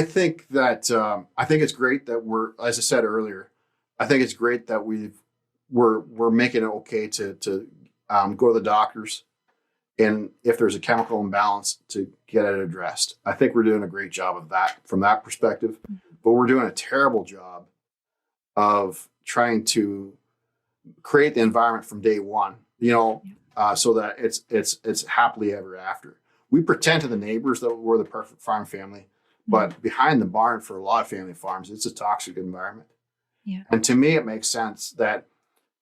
think that I think it's great that we're, as I said earlier, I think it's great that we're making it okay to go to the doctors, and if there's a chemical imbalance, to get it addressed. I think we're doing a great job of that from that perspective, but we're doing a terrible job of trying to create the environment from day one, so that it's happily ever after. We pretend to the neighbors that we're the perfect farm family, but behind the barn for a lot of family farms, it's a toxic environment. Yeah. And to me, it makes sense that,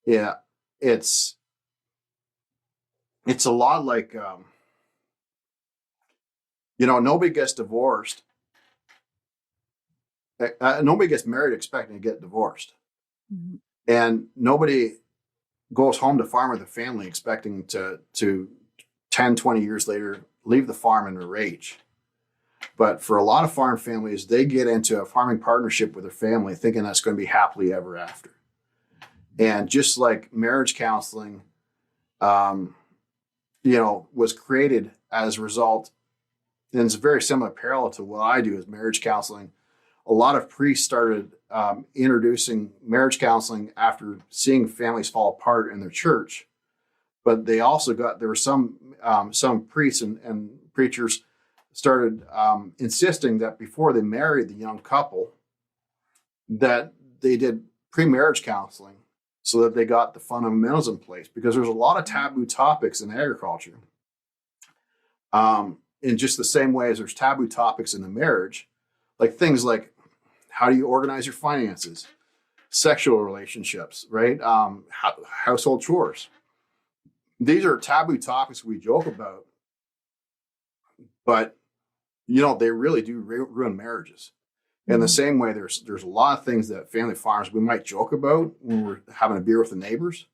it's a lot like, nobody gets divorced. Nobody gets married expecting to get divorced. Mm-hmm. And nobody goes home to farm with a family expecting to 10, 20 years later, leave the farm in a rage. But for a lot of farm families, they get into a farming partnership with their family thinking that's going to be happily ever after. And just like marriage counseling, was created as a result, and it's a very similar parallel to what I do as marriage counseling a lot of priests started introducing marriage counseling after seeing families fall apart in their church. But they also there were some priests and preachers started insisting that before they married the young couple, that they did pre-marriage counseling so that they got the fundamentals in place, because there's a lot of taboo topics in agriculture. In just the same way as there's taboo topics in the marriage, like things like how do you organize your finances, sexual relationships, right? Household chores. These are taboo topics we joke about, but they really do ruin marriages. In the same way, there's a lot of things that family farms we might joke about when we're having a beer with the neighbors,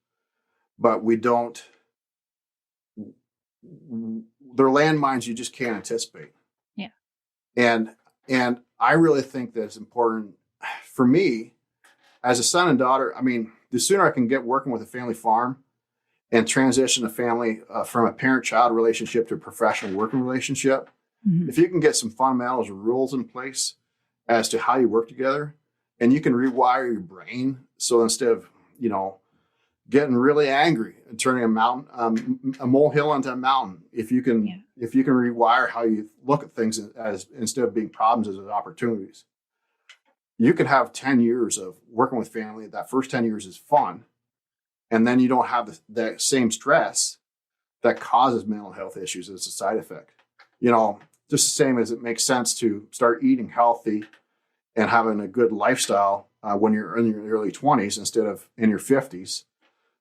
but we don't. They're landmines you just can't anticipate. Yeah. And I really think that it's important for me as a son and daughter. I mean, the sooner I can get working with a family farm and transition a family from a parent-child relationship to a professional working relationship, if you can get some fundamentals or rules in place as to how you work together, and you can rewire your brain. So instead of, getting really angry and turning a molehill into a mountain, if you can rewire how you look at things as instead of being problems as opportunities, you can have 10 years of working with family. That first 10 years is fun. And then you don't have that same stress that causes mental health issues as a side effect. Just the same as it makes sense to start eating healthy and having a good lifestyle when you're in your early 20s instead of in your 50s.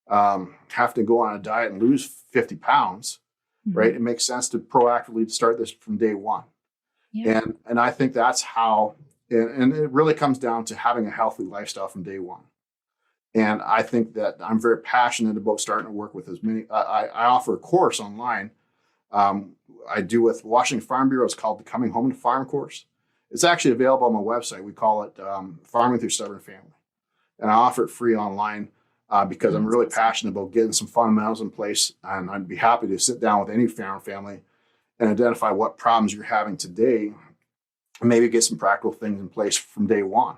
Have to go on a diet and lose 50 pounds, right? It makes sense to proactively start this from day one. Yeah. And I think that's how, and it really comes down to having a healthy lifestyle from day one. And I think that I'm very passionate about starting to work with as many. I offer a course online. I do with Washington Farm Bureau. It's called the Coming Home to Farm course. It's actually available on my website. We call it Farming Through Stubborn Family. And I offer it free online because I'm really passionate about getting some fundamentals in place. And I'd be happy to sit down with any farm family and identify what problems you're having today and maybe get some practical things in place from day one.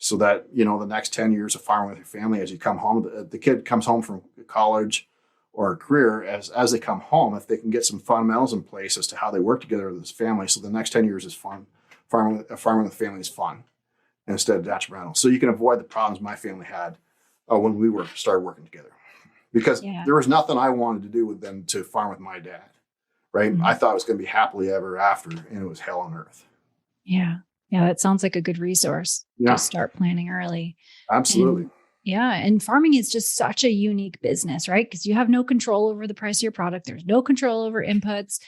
So that, the next 10 years of farming with your family, as you come home, the kid comes home from college or a career, as they come home, if they can get some fundamentals in place as to how they work together with this family, so the next 10 years is fun. Farming with family is fun instead of detrimental. So you can avoid the problems my family had when we started working together. Because there was nothing I wanted to do with them to farm with my dad, right? I thought it was going to be happily ever after, and it was hell on earth. Yeah. Yeah, that sounds like a good resource to start planning early. Absolutely. And farming is just such a unique business, right? Because you have no control over the price of your product. There's no control over inputs,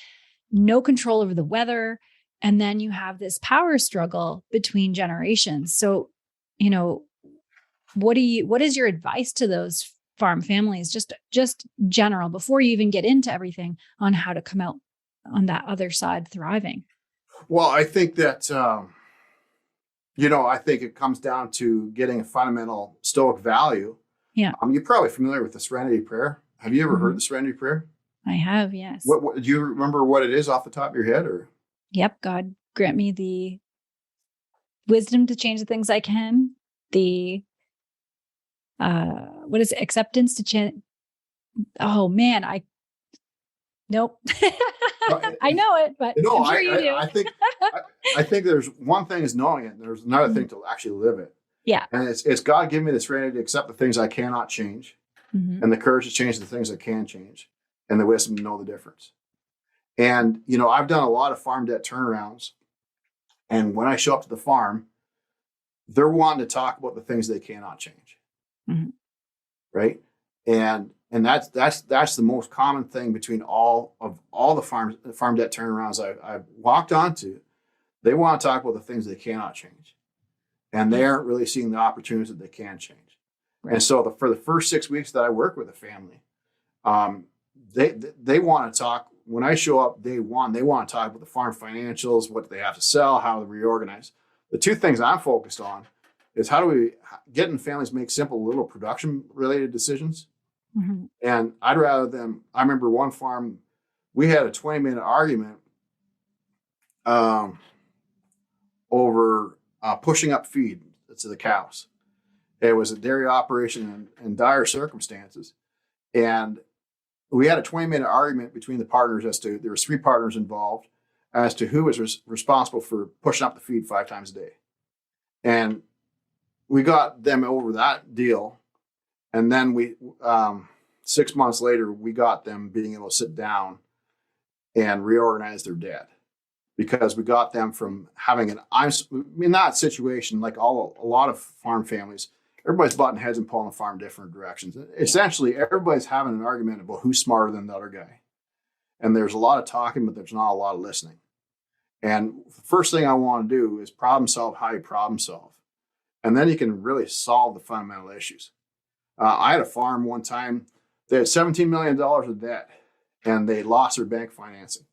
no control over the weather. And then you have this power struggle between generations. So, what is your advice to those farm families, just general, before you even get into everything, on how to come out on that other side thriving? Well, I think that, I think it comes down to getting a fundamental Stoic value. Yeah. You're probably familiar with the Serenity Prayer. Have you ever heard the Serenity Prayer? I have, yes. What do you remember what it is off the top of your head, or? Yep. God grant me the wisdom to change the things I can. The, what is it? Acceptance to change. Oh man, nope. I know it, but I'm sure you do. I think there's one thing is knowing it. And there's another thing to actually live it. Yeah. And it's God give me the serenity to accept the things I cannot change, and the courage to change the things I can change, and the wisdom to know the difference. And, I've done a lot of farm debt turnarounds. And when I show up to the farm, they're wanting to talk about the things they cannot change. Right. And that's the most common thing between all the farm debt turnarounds I've walked onto. They want to talk about the things they cannot change, and they aren't really seeing the opportunities that they can change. Right. And so for the first 6 weeks that I work with a family, they want to talk. When I show up day one, they want to talk about the farm financials, what they have to sell, how to reorganize. The two things I'm focused on is how do we get in families make simple little production related decisions. And I'd rather them. I remember one farm, we had a 20-minute argument over pushing up feed to the cows. It was a dairy operation in dire circumstances. And we had a 20-minute argument between the partners as to, there was 3 partners involved, as to who was responsible for pushing up the feed 5 times a day. And we got them over that deal. And then 6 months later, we got them being able to sit down and reorganize their debt, because we got them from having in that situation, like a lot of farm families, everybody's butting heads and pulling the farm different directions. Essentially, everybody's having an argument about who's smarter than the other guy. And there's a lot of talking, but there's not a lot of listening. And the first thing I want to do is problem solve how you problem solve. And then you can really solve the fundamental issues. I had a farm one time, they had $17 million of debt, and they lost their bank financing.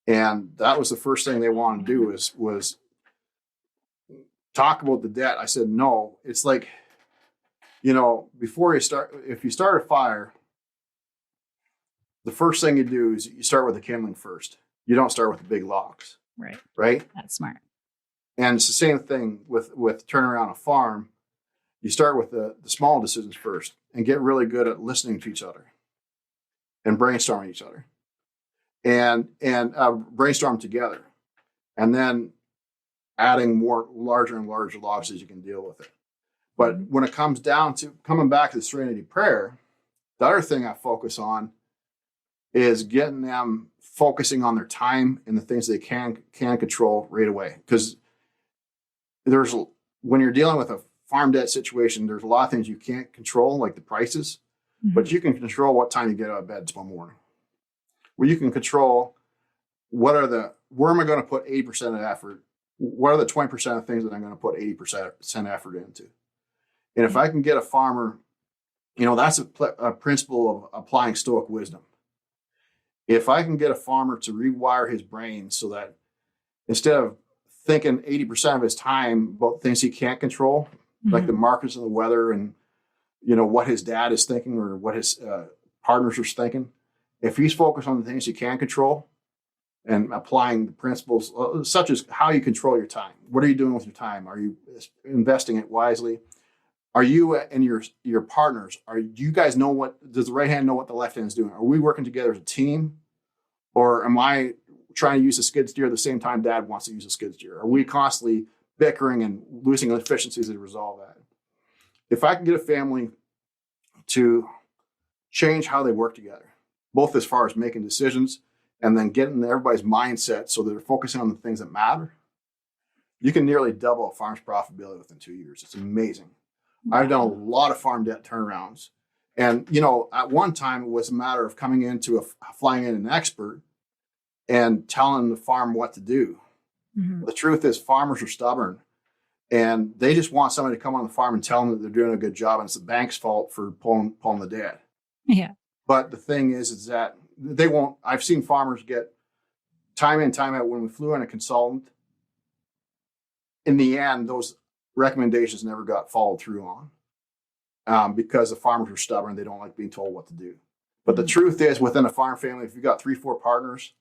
And that was the first thing they wanted to do was talk about the debt. I said, no, it's like, before if you start a fire, the first thing you do is you start with the kindling first. You don't start with the big logs. Right? That's smart. And it's the same thing with turning around a farm. You start with the small decisions first and get really good at listening to each other and brainstorming each other and brainstorm together, and then adding more larger and larger logs as you can deal with it. But when it comes down to coming back to the Serenity Prayer, the other thing I focus on is getting them focusing on their time and the things they can control right away. Because when you're dealing with a farm debt situation, there's a lot of things you can't control, like the prices, but you can control what time you get out of bed tomorrow morning. Well, you can control where am I going to put 80% of effort? What are the 20% of things that I'm going to put 80% effort into? And if I can get a farmer, that's a principle of applying Stoic wisdom. If I can get a farmer to rewire his brain so that instead of thinking 80% of his time about things he can't control, like the markets and the weather and, what his dad is thinking or what his partners are thinking, if he's focused on the things he can control and applying the principles such as how you control your time. What are you doing with your time? Are you investing it wisely? Are you and your partners, do you guys know does the right hand know what the left hand is doing? Are we working together as a team? Or am I trying to use a skid steer at the same time dad wants to use a skid steer? Are we constantly bickering and losing efficiencies to resolve that? If I can get a family to change how they work together, both as far as making decisions and then getting everybody's mindset so that they're focusing on the things that matter, you can nearly double a farm's profitability within 2 years. It's amazing. Wow. I've done a lot of farm debt turnarounds. And, at one time it was a matter of coming into flying in an expert and telling the farm what to do. The truth is farmers are stubborn and they just want somebody to come on the farm and tell them that they're doing a good job. And it's the bank's fault for pulling the debt. Yeah. But the thing is that they won't. I've seen farmers get time in, time out. When we flew in a consultant, in the end, those recommendations never got followed through on because the farmers are stubborn. They don't like being told what to do. But the truth is, within a farm family, if you've got 3-4 partners,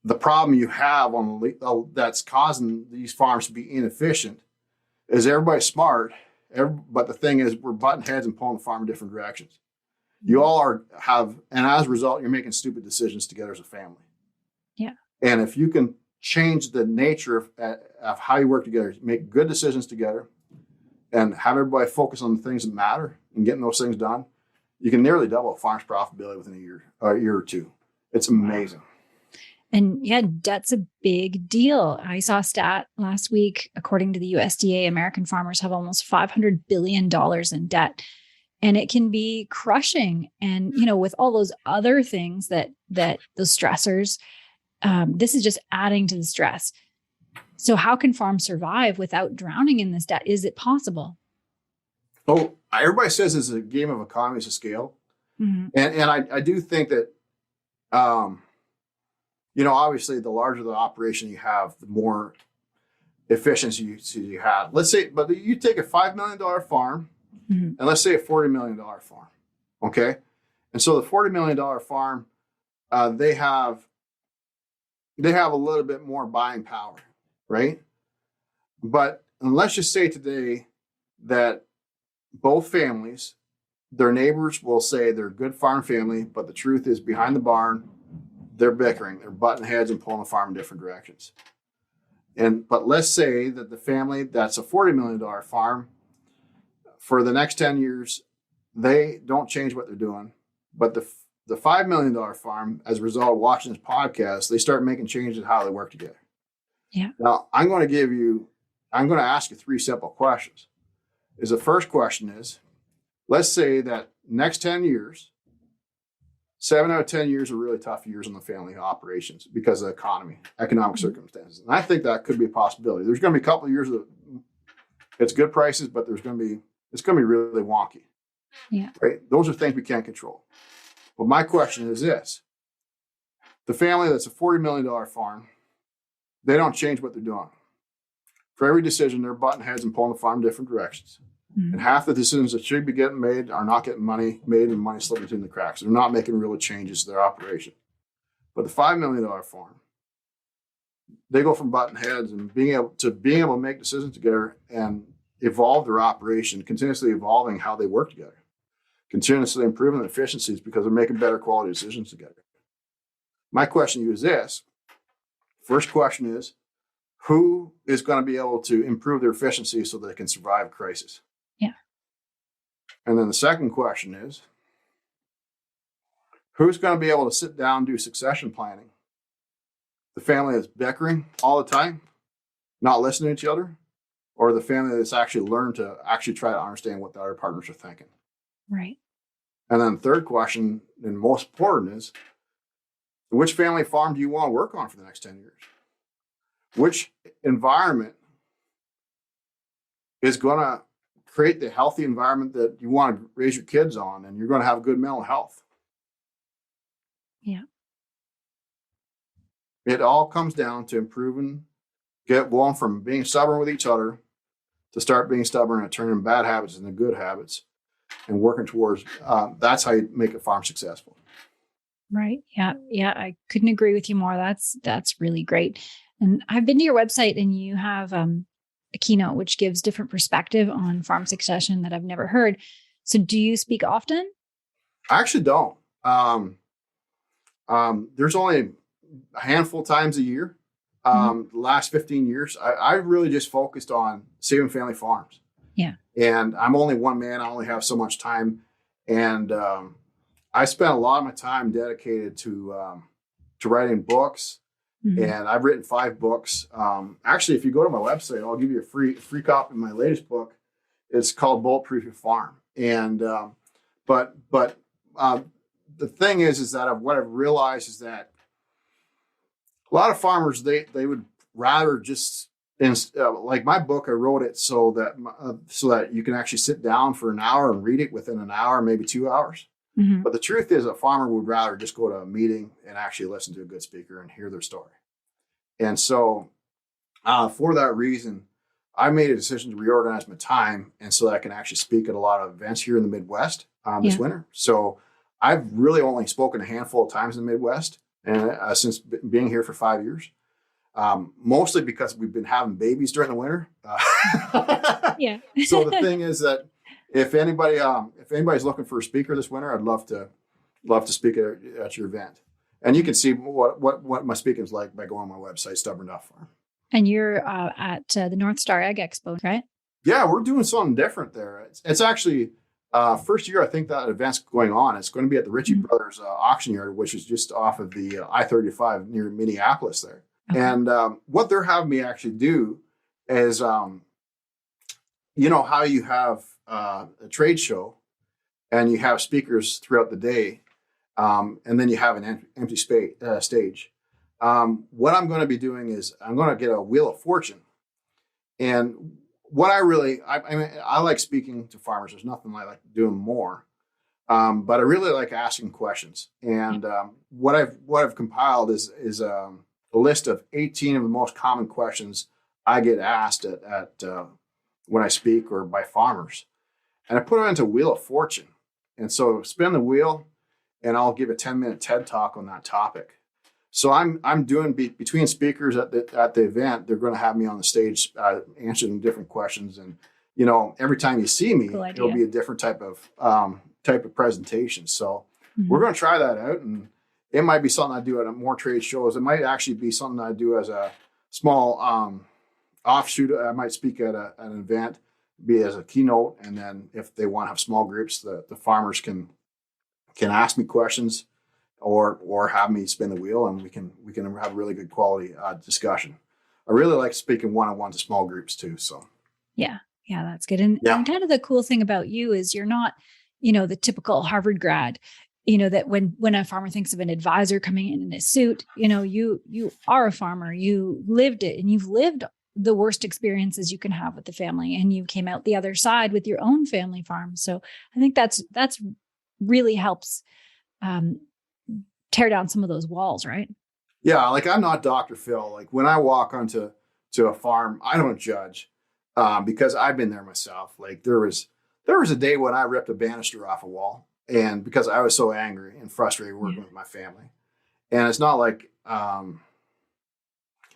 the problem you have that's causing these farms to be inefficient is everybody's smart. But the thing is, we're butting heads and pulling the farm in different directions. You all and as a result, you're making stupid decisions together as a family. Yeah. And if you can change the nature of how you work together, make good decisions together, and have everybody focus on the things that matter and getting those things done, you can nearly double a farm's profitability within a year or two. It's amazing. And yeah, debt's a big deal. I saw a stat last week, according to the USDA, American farmers have almost $500 billion in debt. And it can be crushing. And, with all those other things that those stressors, this is just adding to the stress. So how can farms survive without drowning in this debt? Is it possible? Oh, everybody says it's a game of economies of scale. And I do think that, obviously the larger the operation you have, the more efficiency you have. Let's say, but you take a $5 million farm, and let's say a $40 million farm. Okay. And so the $40 million farm, they have a little bit more buying power, right? But let's just say today that both families, their neighbors will say they're a good farm family, but the truth is behind the barn, they're bickering, they're butting heads and pulling the farm in different directions. But let's say that the family that's a $40 million farm, for the next 10 years, they don't change what they're doing. But the $5 million farm, as a result of watching this podcast, they start making changes in how they work together. Yeah. Now, I'm going to ask you 3 simple questions. The first question is, let's say that next 10 years, 7 out of 10 years are really tough years in the family operations because of the economy, economic circumstances. And I think that could be a possibility. There's going to be a couple of years that it's good prices, but it's going to be really wonky. Yeah. Right? Those are things we can't control. But my question is this. The family that's a $40 million farm, they don't change what they're doing. For every decision, they're butting heads and pulling the farm in different directions. Mm-hmm. And half the decisions that should be getting made are not getting made and money slipping between the cracks. They're not making real changes to their operation. But the $5 million farm, they go from butting heads and being able to make decisions together and evolve their operation, continuously evolving how they work together, continuously improving the efficiencies because they're making better quality decisions together. My question to you is this. First question is, who is going to be able to improve their efficiency so they can survive crisis? Yeah. And then the second question is, who's going to be able to sit down and do succession planning? The family that's bickering all the time, not listening to each other, or the family that's actually learned to actually try to understand what the other partners are thinking? Right. And then the third question, and most important, is which family farm do you want to work on for the next 10 years? Which environment is going to create the healthy environment that you want to raise your kids on, and you're going to have good mental health? Yeah. It all comes down to going from being stubborn with each other to start being stubborn and turning bad habits into good habits and working towards, that's how you make a farm successful. Right. Yeah. Yeah. I couldn't agree with you more. That's really great. And I've been to your website and you have a keynote which gives different perspective on farm succession that I've never heard. So do you speak often? I actually don't. There's only a handful of times a year. The last 15 years, I really just focused on saving family farms. Yeah. And I'm only one man. I only have so much time. And I spent a lot of my time dedicated to writing books. Mm-hmm. And I've written 5 books. Actually, if you go to my website, I'll give you a free copy of my latest book. It's called Bulletproof Your Farm. And but the thing is that what I've realized is that a lot of farmers they would rather just like my book. I wrote it so that you can actually sit down for an hour and read it within an hour, maybe 2 hours. Mm-hmm. But the truth is, a farmer would rather just go to a meeting and actually listen to a good speaker and hear their story. And so, for that reason, I made a decision to reorganize my time, and so that I can actually speak at a lot of events here in the Midwest this winter. So, I've really only spoken a handful of times in the Midwest, and since being here for 5 years, mostly because we've been having babies during the winter. Yeah. So the thing is that if anybody's looking for a speaker this winter, I'd love to speak at your event. And you can see what my speaking is like by going on my website, Stubborn.farm. And you're at the North Star Ag Expo, right? Yeah, we're doing something different there. It's actually first year I think that event's going on. It's going to be at the Ritchie Brothers auction yard, which is just off of the I-35 near Minneapolis there. Okay. And what they're having me actually do is, you know how you have a trade show and you have speakers throughout the day, and then you have an empty stage. What I'm going to be doing is I'm going to get a Wheel of Fortune. And what I like speaking to farmers. There's nothing I like doing more. But I really like asking questions. And what I've compiled is a list of 18 of the most common questions I get asked at when I speak or by farmers. And I put it into Wheel of Fortune. And so spin the wheel and I'll give a 10-minute TED talk on that topic. So I'm doing between speakers at the event. They're going to have me on the stage answering different questions, and every time you see me, Cool it'll idea. be a different type of presentation. So Mhm. we're going to try that out, and it might be something I do at more trade shows. It might actually be something I do as a small offshoot. I might speak at an event, be as a keynote, and then if they want to have small groups, the farmers can ask me questions or have me spin the wheel, and we can have a really good quality discussion. I really like speaking one-on-one to small groups too. So Yeah. Yeah, that's good. And kind of the cool thing about you is you're not, the typical Harvard grad, that when a farmer thinks of an advisor coming in a suit, you are a farmer, you lived it, and you've lived the worst experiences you can have with the family, and you came out the other side with your own family farm. So I think that's really helps tear down some of those walls, right? Yeah, like I'm not Dr. Phil. Like when I walk onto a farm, I don't judge because I've been there myself. Like there was a day when I ripped a banister off a wall, and because I was so angry and frustrated working with my family. And it's not like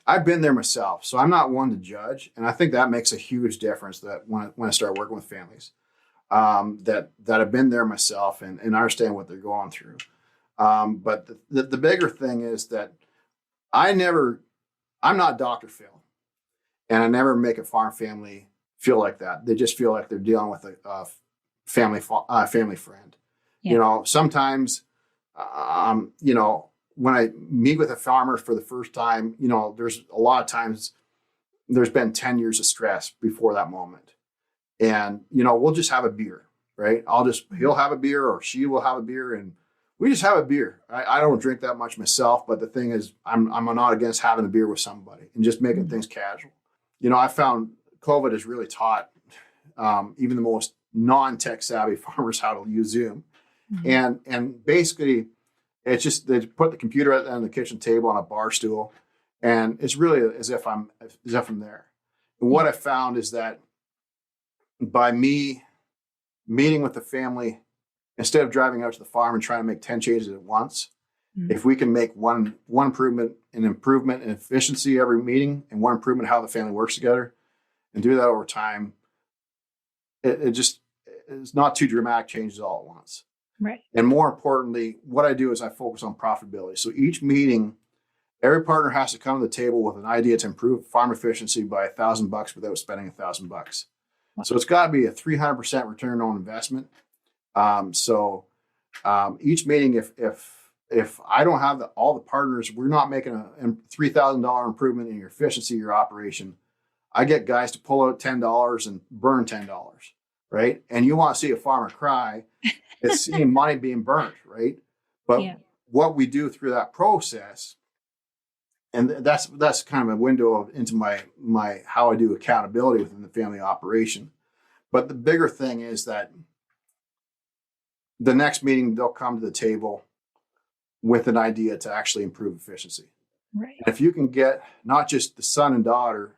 I've been there myself, so I'm not one to judge. And I think that makes a huge difference that when I start working with families that have been there myself and understand what they're going through. But the bigger thing is that I'm not Dr. Phil, and I never make a farm family feel like that. They just feel like they're dealing with a family friend. Yeah. Sometimes, when I meet with a farmer for the first time, there's a lot of times there's been 10 years of stress before that moment. And, we'll just have a beer, right? He'll have a beer or she will have a beer, and we just have a beer. I don't drink that much myself, but the thing is, I'm not against having a beer with somebody and just making things casual. I found COVID has really taught even the most non-tech savvy farmers how to use Zoom. And basically, it's just they put the computer on the kitchen table on a bar stool, and it's really as if I'm there. And what I found is that by me meeting with the family, instead of driving out to the farm and trying to make 10 changes at once, if we can make one improvement in efficiency every meeting, and one improvement in how the family works together, and do that over time, it's not too dramatic changes all at once. Right. And more importantly, what I do is I focus on profitability. So each meeting, every partner has to come to the table with an idea to improve farm efficiency by $1,000 without spending $1,000. Wow. So it's got to be a 300% return on investment. Each meeting, if I don't have all the partners, we're not making a $3,000 improvement in your efficiency of your operation. I get guys to pull out $10 and burn $10, right? And you want to see a farmer cry, it's seeing money being burnt, right? But what we do through that process, and that's kind of a window into my how I do accountability within the family operation. But the bigger thing is that the next meeting, they'll come to the table with an idea to actually improve efficiency. Right. And if you can get not just the son and daughter,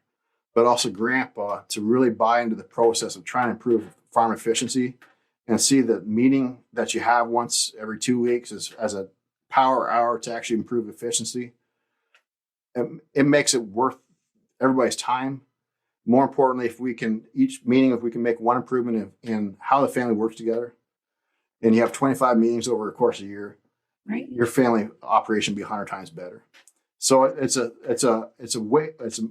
but also grandpa to really buy into the process of trying to improve farm efficiency, and see the meeting that you have once every 2 weeks as a power hour to actually improve efficiency, it makes it worth everybody's time. More importantly, if we can make one improvement in how the family works together, and you have 25 meetings over the course of a year, right, your family operation will be 100 times better. So it's a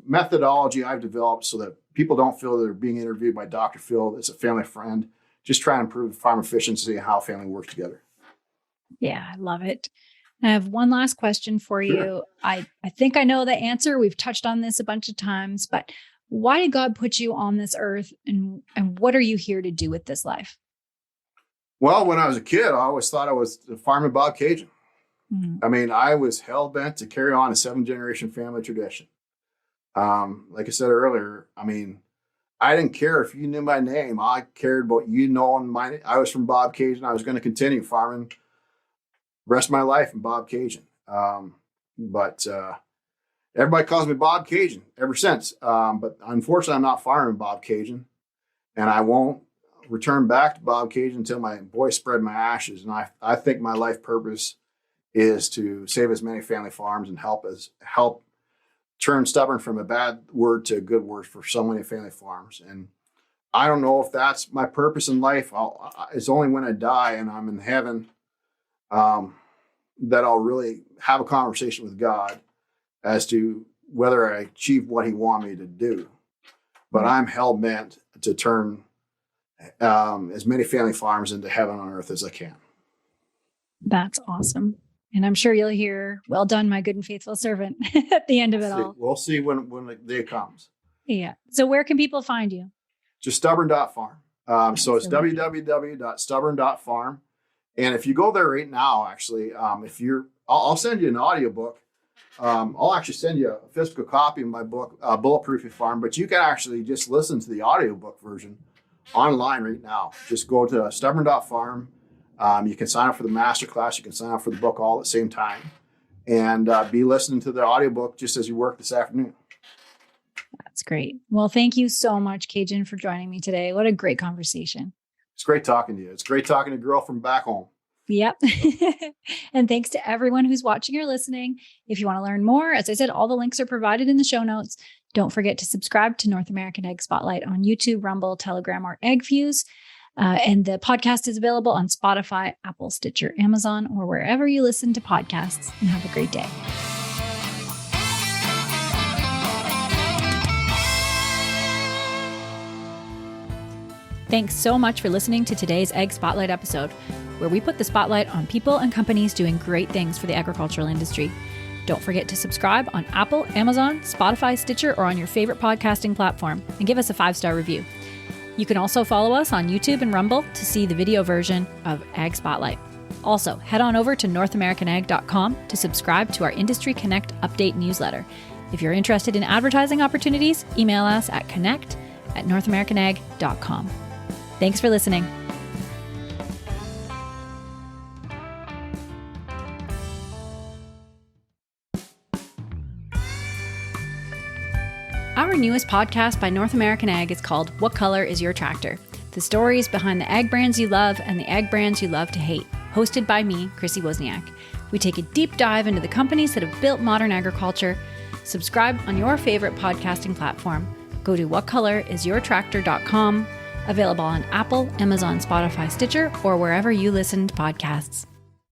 methodology I've developed so that people don't feel they're being interviewed by Dr. Phil. It's a family friend. Just try and improve farm efficiency and how family works together. Yeah, I love it. I have one last question for you. I think I know the answer. We've touched on this a bunch of times, but why did God put you on this earth, and what are you here to do with this life? Well, when I was a kid, I always thought I was farming Bob Caygeon. I mean, I was hell-bent to carry on a 7-generation family tradition. Like I said earlier, I mean, I didn't care if you knew my name. I cared about knowing I was from Bob Caygeon. I was going to continue farming the rest of my life in Bob Caygeon. But everybody calls me Bob Caygeon ever since. But unfortunately, I'm not farming Bob Caygeon, and I won't return back to Bob Caygeon until my boy spread my ashes. And I think my life purpose is to save as many family farms and help turn stubborn from a bad word to a good word for so many family farms. And I don't know if that's my purpose in life. It's only when I die and I'm in heaven that I'll really have a conversation with God as to whether I achieved what he wanted me to do. But I'm hell-bent to turn as many family farms into heaven on earth as I can. That's awesome. And I'm sure you'll hear, "Well done, my good and faithful servant," at the end of it all. We'll see when the day comes. Yeah. So where can people find you? Just Stubborn.farm. So it's www.stubborn.farm. And if you go there right now, actually, I'll send you an audiobook. I'll actually send you a physical copy of my book, Bulletproof Your Farm, but you can actually just listen to the audiobook version online right now. Just go to Stubborn.farm. You can sign up for the masterclass. You can sign up for the book all at the same time and be listening to the audiobook just as you work this afternoon. That's great. Well, thank you so much, Caygeon, for joining me today. What a great conversation. It's great talking to you. It's great talking to a girl from back home. Yep. And thanks to everyone who's watching or listening. If you want to learn more, as I said, all the links are provided in the show notes. Don't forget to subscribe to North American Egg Spotlight on YouTube, Rumble, Telegram, or Egg Fuse. And the podcast is available on Spotify, Apple, Stitcher, Amazon, or wherever you listen to podcasts. And have a great day. Thanks so much for listening to today's Egg Spotlight episode, where we put the spotlight on people and companies doing great things for the agricultural industry. Don't forget to subscribe on Apple, Amazon, Spotify, Stitcher, or on your favorite podcasting platform, and give us a 5-star review. You can also follow us on YouTube and Rumble to see the video version of Ag Spotlight. Also, head on over to NorthAmericanAg.com to subscribe to our Industry Connect update newsletter. If you're interested in advertising opportunities, email us at connect@NorthAmericanAg.com. Thanks for listening. Our newest podcast by North American Ag is called What Color is Your Tractor? The stories behind the ag brands you love and the ag brands you love to hate. Hosted by me, Chrissy Wozniak. We take a deep dive into the companies that have built modern agriculture. Subscribe on your favorite podcasting platform. Go to whatcolorisyourtractor.com. Available on Apple, Amazon, Spotify, Stitcher, or wherever you listen to podcasts.